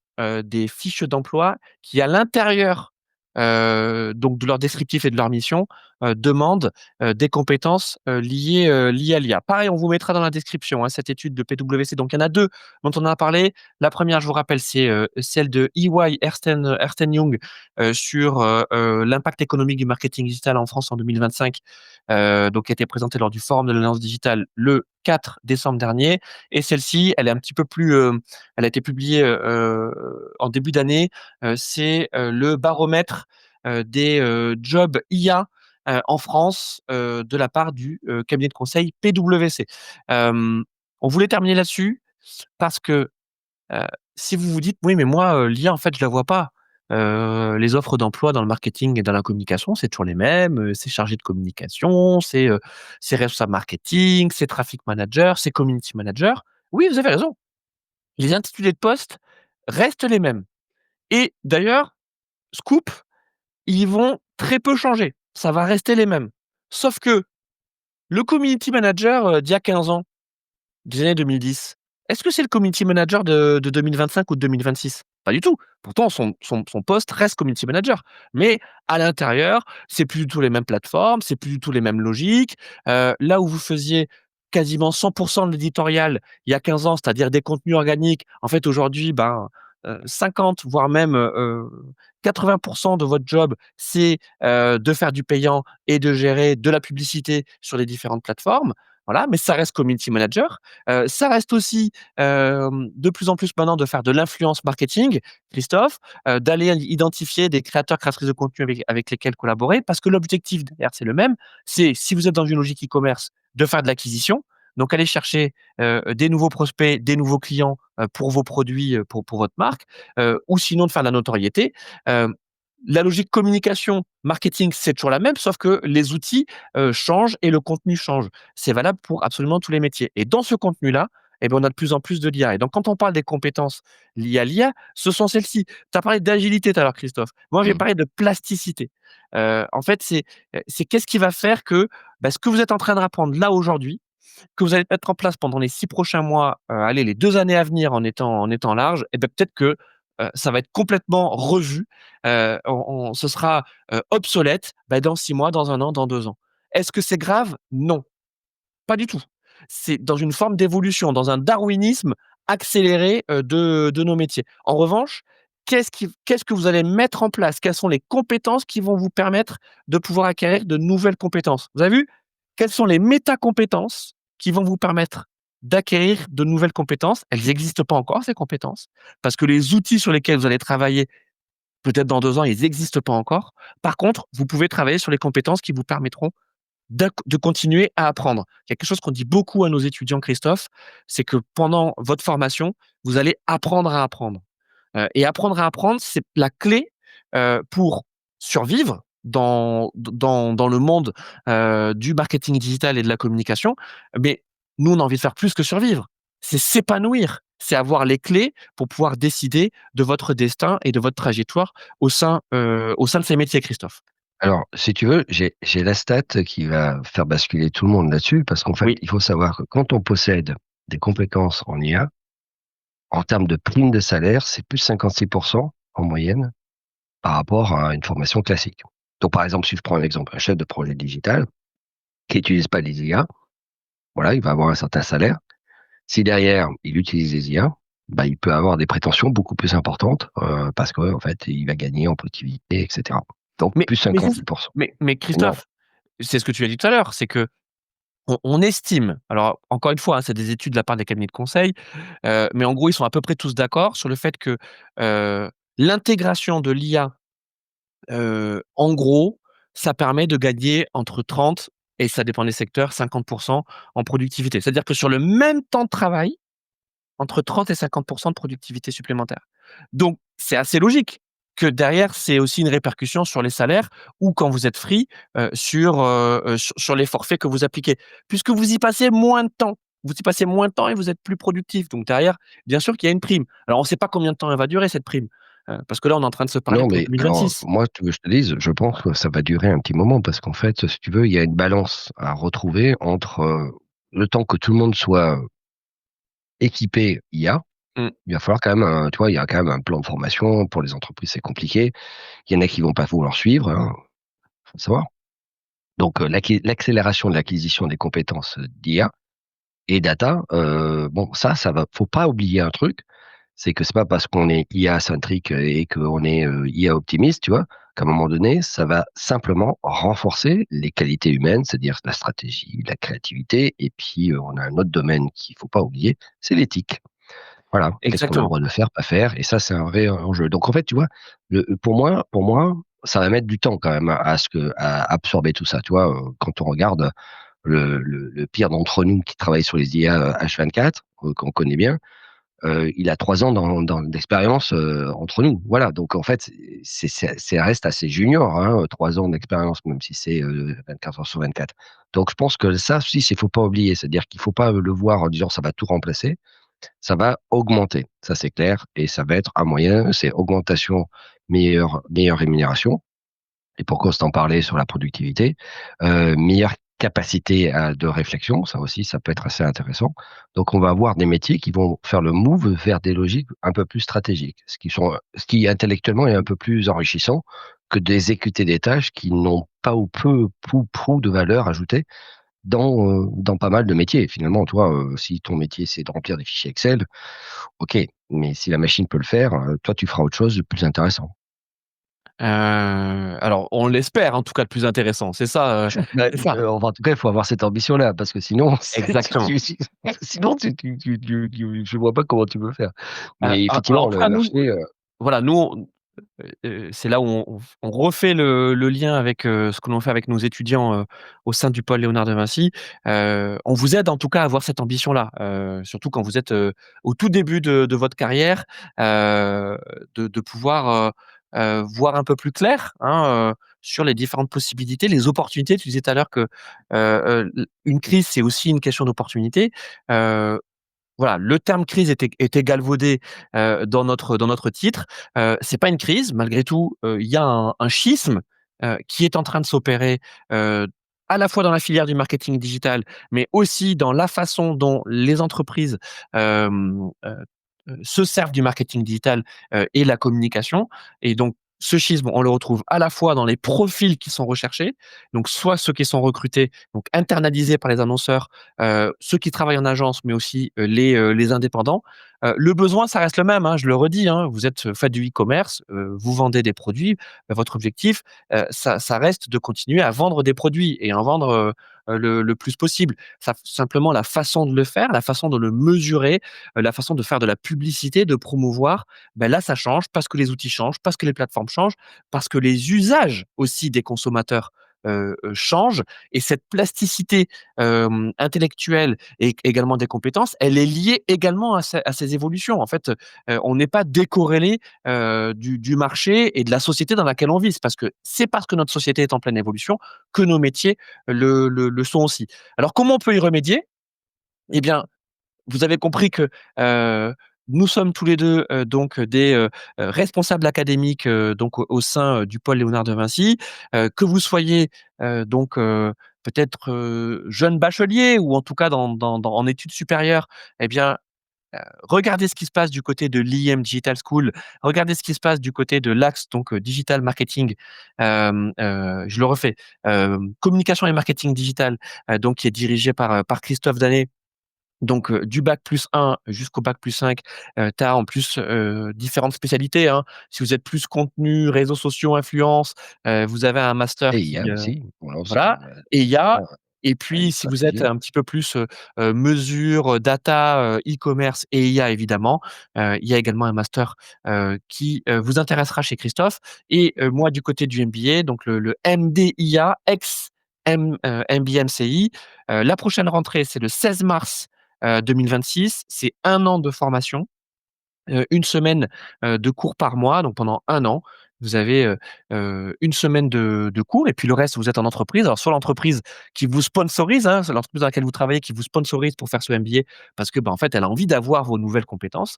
des fiches d'emploi qui, à l'intérieur, donc de leur descriptif et de leur mission, demandent des compétences liées à l'IA. Pareil, on vous mettra dans la description cette étude de PwC. Donc, il y en a deux dont on a parlé. La première, je vous rappelle, c'est celle de EY, Ernst Young, sur l'impact économique du marketing digital en France en 2025, donc qui a été présentée lors du Forum de l'Alliance digitale le 4 décembre dernier. Et celle-ci, elle est un petit peu plus, elle a été publiée en début d'année. C'est le baromètre des jobs IA en France de la part du cabinet de conseil PwC. On voulait terminer là-dessus parce que Heu, si vous vous dites: «Oui, mais moi, l'IA, en fait, je la vois pas». Les offres d'emploi dans le marketing et dans la communication, c'est toujours les mêmes, c'est chargé de communication, c'est responsable marketing, c'est traffic manager, c'est community manager. Oui, vous avez raison. Les intitulés de poste restent les mêmes et d'ailleurs, scoop, ils vont très peu changer. Ça va rester les mêmes. Sauf que le community manager, d'il y a 15 ans, des années 2010. Est-ce que c'est le community manager de 2025 ou de 2026? Pas du tout. Pourtant son poste reste community manager. Mais à l'intérieur, c'est plus du tout les mêmes plateformes, c'est plus du tout les mêmes logiques. Là où vous faisiez quasiment 100 de l'éditorial il y a 15 ans, c'est-à-dire des contenus organiques, en fait aujourd'hui, 50 voire même, 80 de votre job, c'est, de faire du payant et de gérer de la publicité sur les différentes plateformes. Voilà, mais ça reste community manager. Ça reste aussi, de plus en plus maintenant de faire de l'influence marketing, Christophe, d'aller identifier des créateurs, créatrices de contenu avec lesquels collaborer parce que l'objectif derrière, c'est le même. C'est si vous êtes dans une logique e-commerce, de faire de l'acquisition, donc aller chercher, des nouveaux prospects, des nouveaux clients, pour vos produits, pour votre marque, ou sinon de faire de la notoriété. Hem, la logique communication, marketing, c'est toujours la même, sauf que les outils, changent et le contenu change. C'est valable pour absolument tous les métiers et dans ce contenu-là, eh ben, on a de plus en plus de l'IA et donc quand on parle des compétences liées à l'IA, ce sont celles-ci. Tu as parlé d'agilité tout à l'heure, Christophe. Moi, je vais Mmh. parler de plasticité. En fait, c'est qu'est-ce qui va faire que, ce que vous êtes en train de apprendre là, aujourd'hui, que vous allez mettre en place pendant les 6 prochains mois, allez, les 2 années à venir en étant large et ben peut-être que, ça va être complètement revu, on ce sera, obsolète, dans 6 mois, dans 1 an, dans 2 ans. Est-ce que c'est grave? Non. Pas du tout. C'est dans une forme d'évolution, dans un darwinisme accéléré, de nos métiers. En revanche, qu'est-ce que vous allez mettre en place? Quelles sont les compétences qui vont vous permettre de pouvoir acquérir de nouvelles compétences? Vous avez vu? Quelles sont les métacompétences qui vont vous permettre d'acquérir de nouvelles compétences? Elles n'existent pas encore, ces compétences, parce que les outils sur lesquels vous allez travailler, peut-être dans 2 ans, ils n'existent pas encore. Par contre, vous pouvez travailler sur les compétences qui vous permettront de continuer à apprendre. Il y a quelque chose qu'on dit beaucoup à nos étudiants, Christophe, c'est que pendant votre formation, vous allez apprendre à apprendre. Et apprendre à apprendre, c'est la clé, pour survivre dans le monde, du marketing digital et de la communication. Mais nous, on a envie de faire plus que survivre. C'est s'épanouir. C'est avoir les clés pour pouvoir décider de votre destin et de votre trajectoire au sein de ces métiers, Christophe. Alors, si tu veux, j'ai la stat qui va faire basculer tout le monde là-dessus, parce qu'en fait, Oui, il faut savoir que quand on possède des compétences en IA, en termes de prime de salaire, c'est plus 56 en moyenne par rapport à une formation classique. Donc, par exemple, si je prends un exemple, un chef de projet digital qui n'utilise pas les IA, voilà, il va avoir un certain salaire. Si derrière, il utilise les IA, il peut avoir des prétentions beaucoup plus importantes, parce qu'en en fait, il va gagner en productivité, et cetera. Donc mais plus mais c'est 56. mais Énorme. Christophe, c'est ce que tu as dit tout à l'heure, c'est qu'on estime, alors encore une fois, c'est des études de la part des cabinets de conseil, mais en gros, ils sont à peu près tous d'accord sur le fait que, l'intégration de l'IA, en gros, ça permet de gagner entre 30 et ça dépend des secteurs, 50 en productivité. C'est-à-dire que sur le même temps de travail, entre 30 et 50 de productivité supplémentaire. Donc c'est assez logique que derrière, c'est aussi une répercussion sur les salaires ou quand vous êtes free, sur les forfaits que vous appliquez. Puisque vous y passez moins de temps. Vous y passez moins de temps et vous êtes plus productif. Donc derrière, bien sûr qu'il y a une prime. Alors on ne sait pas combien de temps elle va durer cette prime, parce que là, on est en train de se parler Non, pour mais alors, 2026. moi, tu veux que je te dise, je pense que ça va durer un petit moment parce qu'en fait, si tu veux, il y a une balance à retrouver entre, le temps que tout le monde soit équipé IA. Mmh. Il va falloir quand même, tu vois, il y a quand même un plan de formation pour les entreprises, c'est compliqué. Il y en a qui vont pas vouloir suivre, hein, faut le savoir. Donc, l'accélération de l'acquisition des compétences, d'IA et data, bon ça va faut pas oublier un truc, c'est que c'est pas parce qu'on est IA centrique et qu'on est, IA optimiste, tu vois? Qu'à un moment donné, ça va simplement renforcer les qualités humaines, c'est-à-dire la stratégie, la créativité et puis, on a un autre domaine qu'il faut pas oublier, c'est l'éthique. Voilà, qu'est-ce qu'on a le Exactement. droit de faire, pas faire et ça, c'est un vrai enjeu. Donc en fait, tu vois, pour moi, ça va mettre du temps quand même à absorber tout ça, tu vois? Quand on regarde le pire d'entre nous qui travaille sur les IA, H24, qu'on connaît bien, il a 3 ans d'expérience, entre nous. Voilà, donc en fait, c'est reste assez junior, hein, 3 ans d'expérience, même si c'est, 24 heures sur 24. Donc je pense que ça aussi, il faut pas oublier, c'est-à-dire qu'il faut pas le voir en disant: «Ça va tout remplacer». Ça va augmenter, ça c'est clair et ça va être un moyen, c'est augmentation, meilleure rémunération et pour cause t'en parlais sur la productivité, meilleure capacité de réflexion, ça aussi, ça peut être assez intéressant. Donc on va avoir des métiers qui vont faire le move vers des logiques un peu plus stratégiques, ce qui intellectuellement est un peu plus enrichissant que d'exécuter des tâches qui n'ont pas ou peu ou prou de valeur ajoutée dans pas mal de métiers. Finalement, toi, si ton métier, c'est de remplir des fichiers Excel, OK, mais si la machine peut le faire, toi, tu feras autre chose de plus intéressant. Alors on l'espère en tout cas le plus intéressant, Bah, c'est ça. enfin, en tout cas, il faut avoir cette ambition-là parce que sinon, c'est Exactement. sinon je vois pas comment tu veux faire. Mais Alors effectivement, le après nous, marché, voilà, nous c'est là où on refait le lien avec, ce que l'on fait avec nos étudiants, au sein du pôle Léonard de Vinci. On vous aide en tout cas à avoir cette ambition-là, surtout quand vous êtes, au tout début de votre carrière, heu, de pouvoir, voir un peu plus clair, hein, sur les différentes possibilités, les opportunités. Tu disais tout à l'heure que, une crise, c'est aussi une question d'opportunité. Heu voilà, le terme crise était galvaudé, dans notre titre. C'est pas une crise, malgré tout, il y a un schisme, qui est en train de s'opérer, heu, à la fois dans la filière du marketing digital, mais aussi dans la façon dont les entreprises, se servent du marketing digital, et la communication et donc ce schisme, on le retrouve à la fois dans les profils qui sont recherchés, donc soit ceux qui sont recrutés, donc internalisés par les annonceurs, ceux qui travaillent en agence, mais aussi, les indépendants. Le besoin, ça reste le même, hein, je le redis, hein, vous faites du e-commerce, vous vendez des produits, votre objectif, ça reste de continuer à vendre des produits et en vendre, le plus possible. Ça simplement la façon de le faire, la façon de le mesurer, la façon de faire de la publicité, de promouvoir, ben là, ça change parce que les outils changent, parce que les plateformes changent, parce que les usages aussi des consommateurs, changent et cette plasticité, intellectuelle et également des compétences, elle est liée également à ces évolutions. En fait, on n'est pas décorrélé, du marché et de la société dans laquelle on vit. C'est parce que notre société est en pleine évolution que nos métiers le sont aussi. Alors comment on peut y remédier? Eh bien, vous avez compris que, nous sommes tous les 2 donc des, responsables académiques, donc au sein, du pôle Léonard de Vinci. Que vous soyez, donc, peut-être, jeune bachelier ou en tout cas en études supérieures, eh bien, regardez ce qui se passe du côté de l'IM Digital School, regardez ce qui se passe du côté de l'axe donc, digital marketing, je le refais, communication et marketing digital, donc qui est dirigé par Christophe Danet donc, du bac+1 jusqu'au bac+5, tu as en plus, différentes spécialités, hein. Si vous êtes plus contenu, réseaux sociaux, influence, vous avez un master et il y a qui, aussi, on lance, voilà et il y a voilà, et une puis si vous êtes stratégie. un petit peu plus, mesure, data, e-commerce et IA évidemment, il y a également un master, qui, vous intéressera chez Christophe et moi du côté du MBA, donc le MDIA ex MBA MCI, la prochaine rentrée, c'est le 16 mars 2026, c'est 1 an de formation, 1 semaine, de cours par mois, donc pendant 1 an, vous avez, 1 semaine de cours et puis le reste, vous êtes en entreprise. Alors soit l'entreprise qui vous sponsorise, hein, c'est l'entreprise dans laquelle vous travaillez qui vous sponsorise pour faire ce MBA parce que, bah, en fait, elle a envie d'avoir vos nouvelles compétences,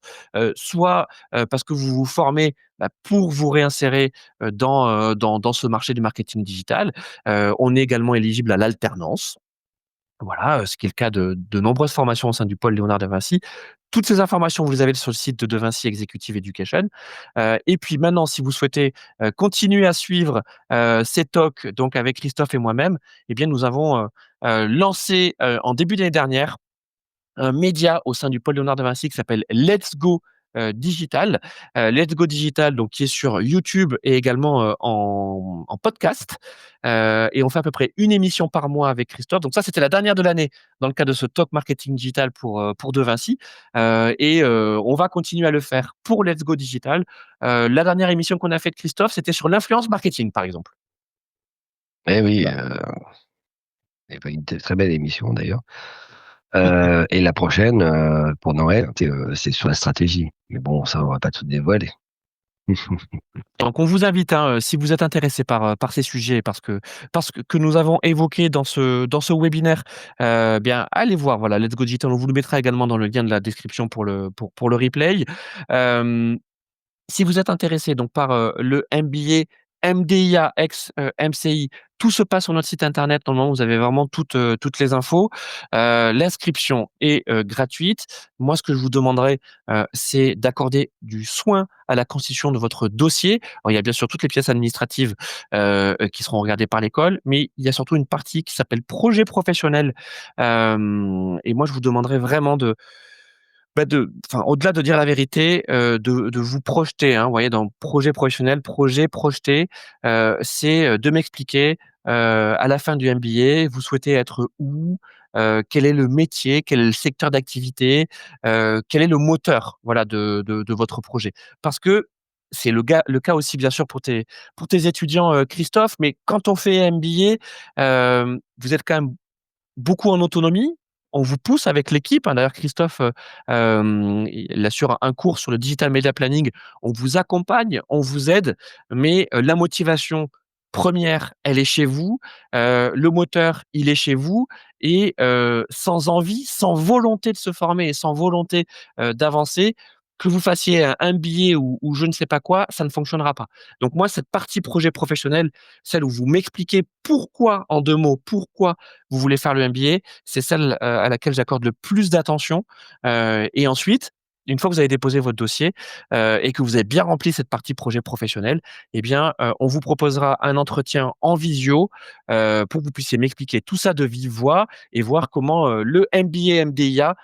soit, parce que vous vous formez, bah, pour vous réinsérer, dans ce marché du marketing digital. On est également éligible à l'alternance. Voilà, ce qui est le cas de nombreuses formations au sein du pôle Léonard de Vinci. toutes ces informations, vous les avez sur le site de Vinci Executive Education. Et puis maintenant, si vous souhaitez continuer à suivre ces talks, donc avec Christophe et moi-même, eh bien, nous avons lancé en début d'année dernière un média au sein du pôle Léonard de Vinci qui s'appelle Let's Go Digital. Let's Go Digital, donc qui est sur YouTube et également en podcast. Et on fait à peu près une émission par mois avec Christophe. Donc ça, c'était la dernière de l'année dans le cadre de ce Talk Marketing Digital pour De Vinci. Et on va continuer à le faire pour Let's Go Digital. La dernière émission qu'on a faite, Christophe, c'était sur l'influence marketing, par exemple. Eh oui, Voilà. une très belle émission d'ailleurs. Et la prochaine, pour Noël, c'est sur la stratégie. Mais bon, ça, on va pas tout dévoiler. Donc on vous invite, hein, si vous êtes intéressé par ces sujets, que nous avons évoqués dans ce webinaire, bien allez voir, voilà, Let's Go Digital. On vous le mettra également dans le lien de la description pour le replay. Hem Si vous êtes intéressé donc par le MBA, MDIA ex MCI, tout se passe sur notre site internet. Normalement, vous avez vraiment toutes les infos. L'inscription est gratuite. Moi, ce que je vous demanderai, c'est d'accorder du soin à la constitution de votre dossier. Alors, il y a bien sûr toutes les pièces administratives qui seront regardées par l'école, mais il y a surtout une partie qui s'appelle projet professionnel. Et moi, je vous demanderai vraiment au-delà de dire la vérité, de vous projeter, hein, vous voyez, dans projet professionnel, projet projeté, c'est, de m'expliquer, à la fin du MBA, vous souhaitez être où? Quel est le métier? Quel est le secteur d'activité? Quel est le moteur, voilà, de votre projet? Parce que c'est le cas aussi bien sûr pour tes étudiants, Christophe, mais quand on fait MBA, vous êtes quand même beaucoup en autonomie. On vous pousse avec l'équipe, hein. D'ailleurs, Christophe, il assure un cours sur le digital media planning. On vous accompagne, on vous aide, mais la motivation première, elle est chez vous. Le moteur, il est chez vous et sans envie, sans volonté de se former et sans volonté, d'avancer, que vous fassiez un billet ou je ne sais pas quoi, ça ne fonctionnera pas. Donc moi, cette partie projet professionnel, celle où vous m'expliquez pourquoi, en 2 mots, pourquoi vous voulez faire le MBA, c'est celle, à laquelle j'accorde le plus d'attention. Et ensuite, une fois que vous avez déposé votre dossier, et que vous avez bien rempli cette partie projet professionnel, eh bien, on vous proposera un entretien en visio, pour que vous puissiez m'expliquer tout ça de vive voix et voir comment, le MBA MDIA,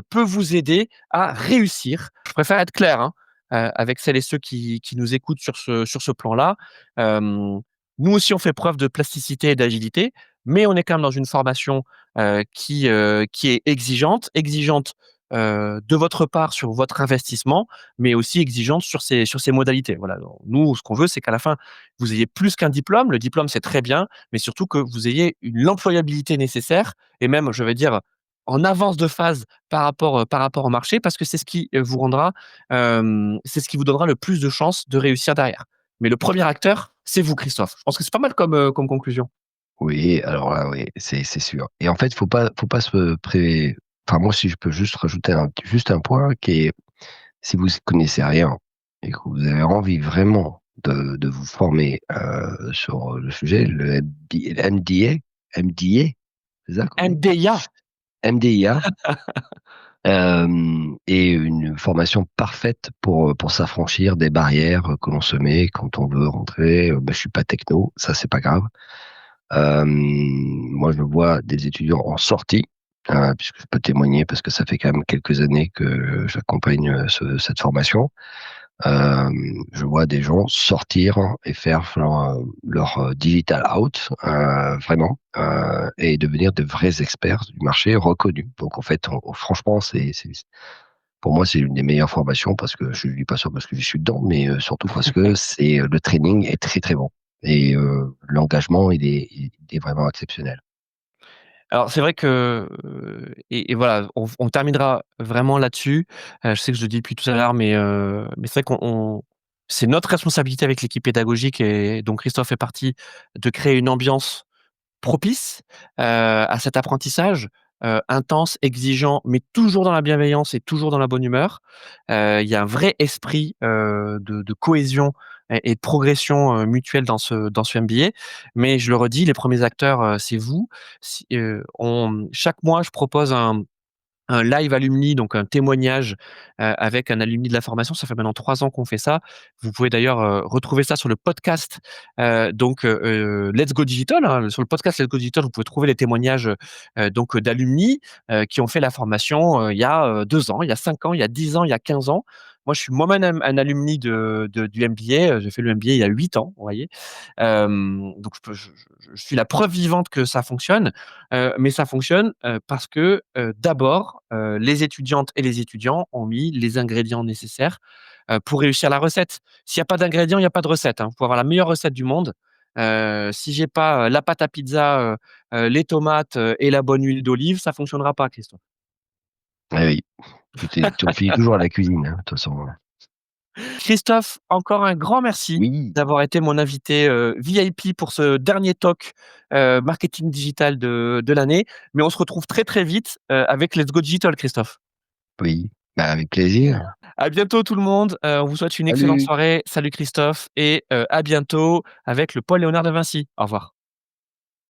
peut vous aider à réussir. Je préfère être clair, hein, avec celles et ceux qui nous écoutent sur ce plan-là. Hem, Nous aussi, on fait preuve de plasticité et d'agilité, mais on est quand même dans une formation qui est exigeante de votre part sur votre investissement, mais aussi exigeante sur ses modalités. Voilà. Donc, nous, ce qu'on veut, c'est qu'à la fin, vous ayez plus qu'un diplôme. Le diplôme, c'est très bien, mais surtout que vous ayez l'employabilité nécessaire et même, je vais dire, en avance de phase par rapport au marché, parce que c'est ce qui vous rendra, c'est ce qui vous donnera le plus de chances de réussir derrière. Mais le premier acteur, c'est vous, Christophe. Je pense que c'est pas mal comme conclusion. Oui, alors là, oui, c'est sûr. Et en fait, faut pas se pré enfin, moi, si je peux juste rajouter juste un point qui est, si vous connaissez rien et que vous avez envie vraiment de vous former, sur le sujet, le MDA, c'est ça qu'on dit? MDIA. MDIA, est une formation parfaite pour s'affranchir des barrières que l'on se met quand on veut rentrer. Bah, je suis pas techno, ça, c'est pas grave. Moi, je vois des étudiants en sortie, puisque je peux témoigner parce que ça fait quand même quelques années que j'accompagne, cette formation. Je vois des gens sortir et faire leur digital out, vraiment, et devenir de vrais experts du marché reconnus. Donc en fait, franchement, pour moi, c'est une des meilleures formations parce que je ne dis pas ça parce que je suis dedans, mais surtout parce que le training est très très bon et l'engagement il est vraiment exceptionnel. Alors c'est vrai que, et voilà, on terminera vraiment là-dessus. Je sais que je le dis depuis tout à l'heure, mais c'est vrai c'est notre responsabilité avec l'équipe pédagogique et dont Christophe fait partie, de créer une ambiance propice, à cet apprentissage, intense, exigeant, mais toujours dans la bienveillance et toujours dans la bonne humeur. Il y a un vrai esprit, de cohésion et de progression, mutuelle dans ce MBA. Mais je le redis, les premiers acteurs, c'est vous. Si, chaque mois, je propose un live alumni, donc un témoignage, avec un alumni de la formation. Ça fait maintenant 3 ans qu'on fait ça. Vous pouvez d'ailleurs, retrouver ça sur le podcast, Let's Go Digital, hein. Sur le podcast Let's Go Digital, vous pouvez trouver les témoignages, d'alumni, qui ont fait la formation, il y a, 2 ans, il y a 5 ans, il y a 10 ans, il y a 15 ans. Moi, je suis moi-même un alumni du MBA, j'ai fait le MBA il y a 8 ans, vous voyez? Donc je suis la preuve vivante que ça fonctionne, mais ça fonctionne, parce que, d'abord, les étudiantes et les étudiants ont mis les ingrédients nécessaires, pour réussir la recette. S'il y a pas d'ingrédients, il y a pas de recette, hein. Vous pouvez avoir la meilleure recette du monde, si j'ai pas, la pâte à pizza, les tomates, et la bonne huile d'olive, ça fonctionnera pas, Christophe. Ah oui, on finit toujours à la cuisine, hein, de toute façon, hein. Christophe, encore un grand merci Oui, d'avoir été mon invité, VIP pour ce dernier talk, marketing digital de l'année. Mais on se retrouve très, très vite, avec Let's Go Digital, Christophe. oui, bah, avec plaisir. À bientôt tout le monde, on vous souhaite une excellente Salut. soirée. Salut Christophe et à bientôt avec le Paul Léonard de Vinci. Au revoir.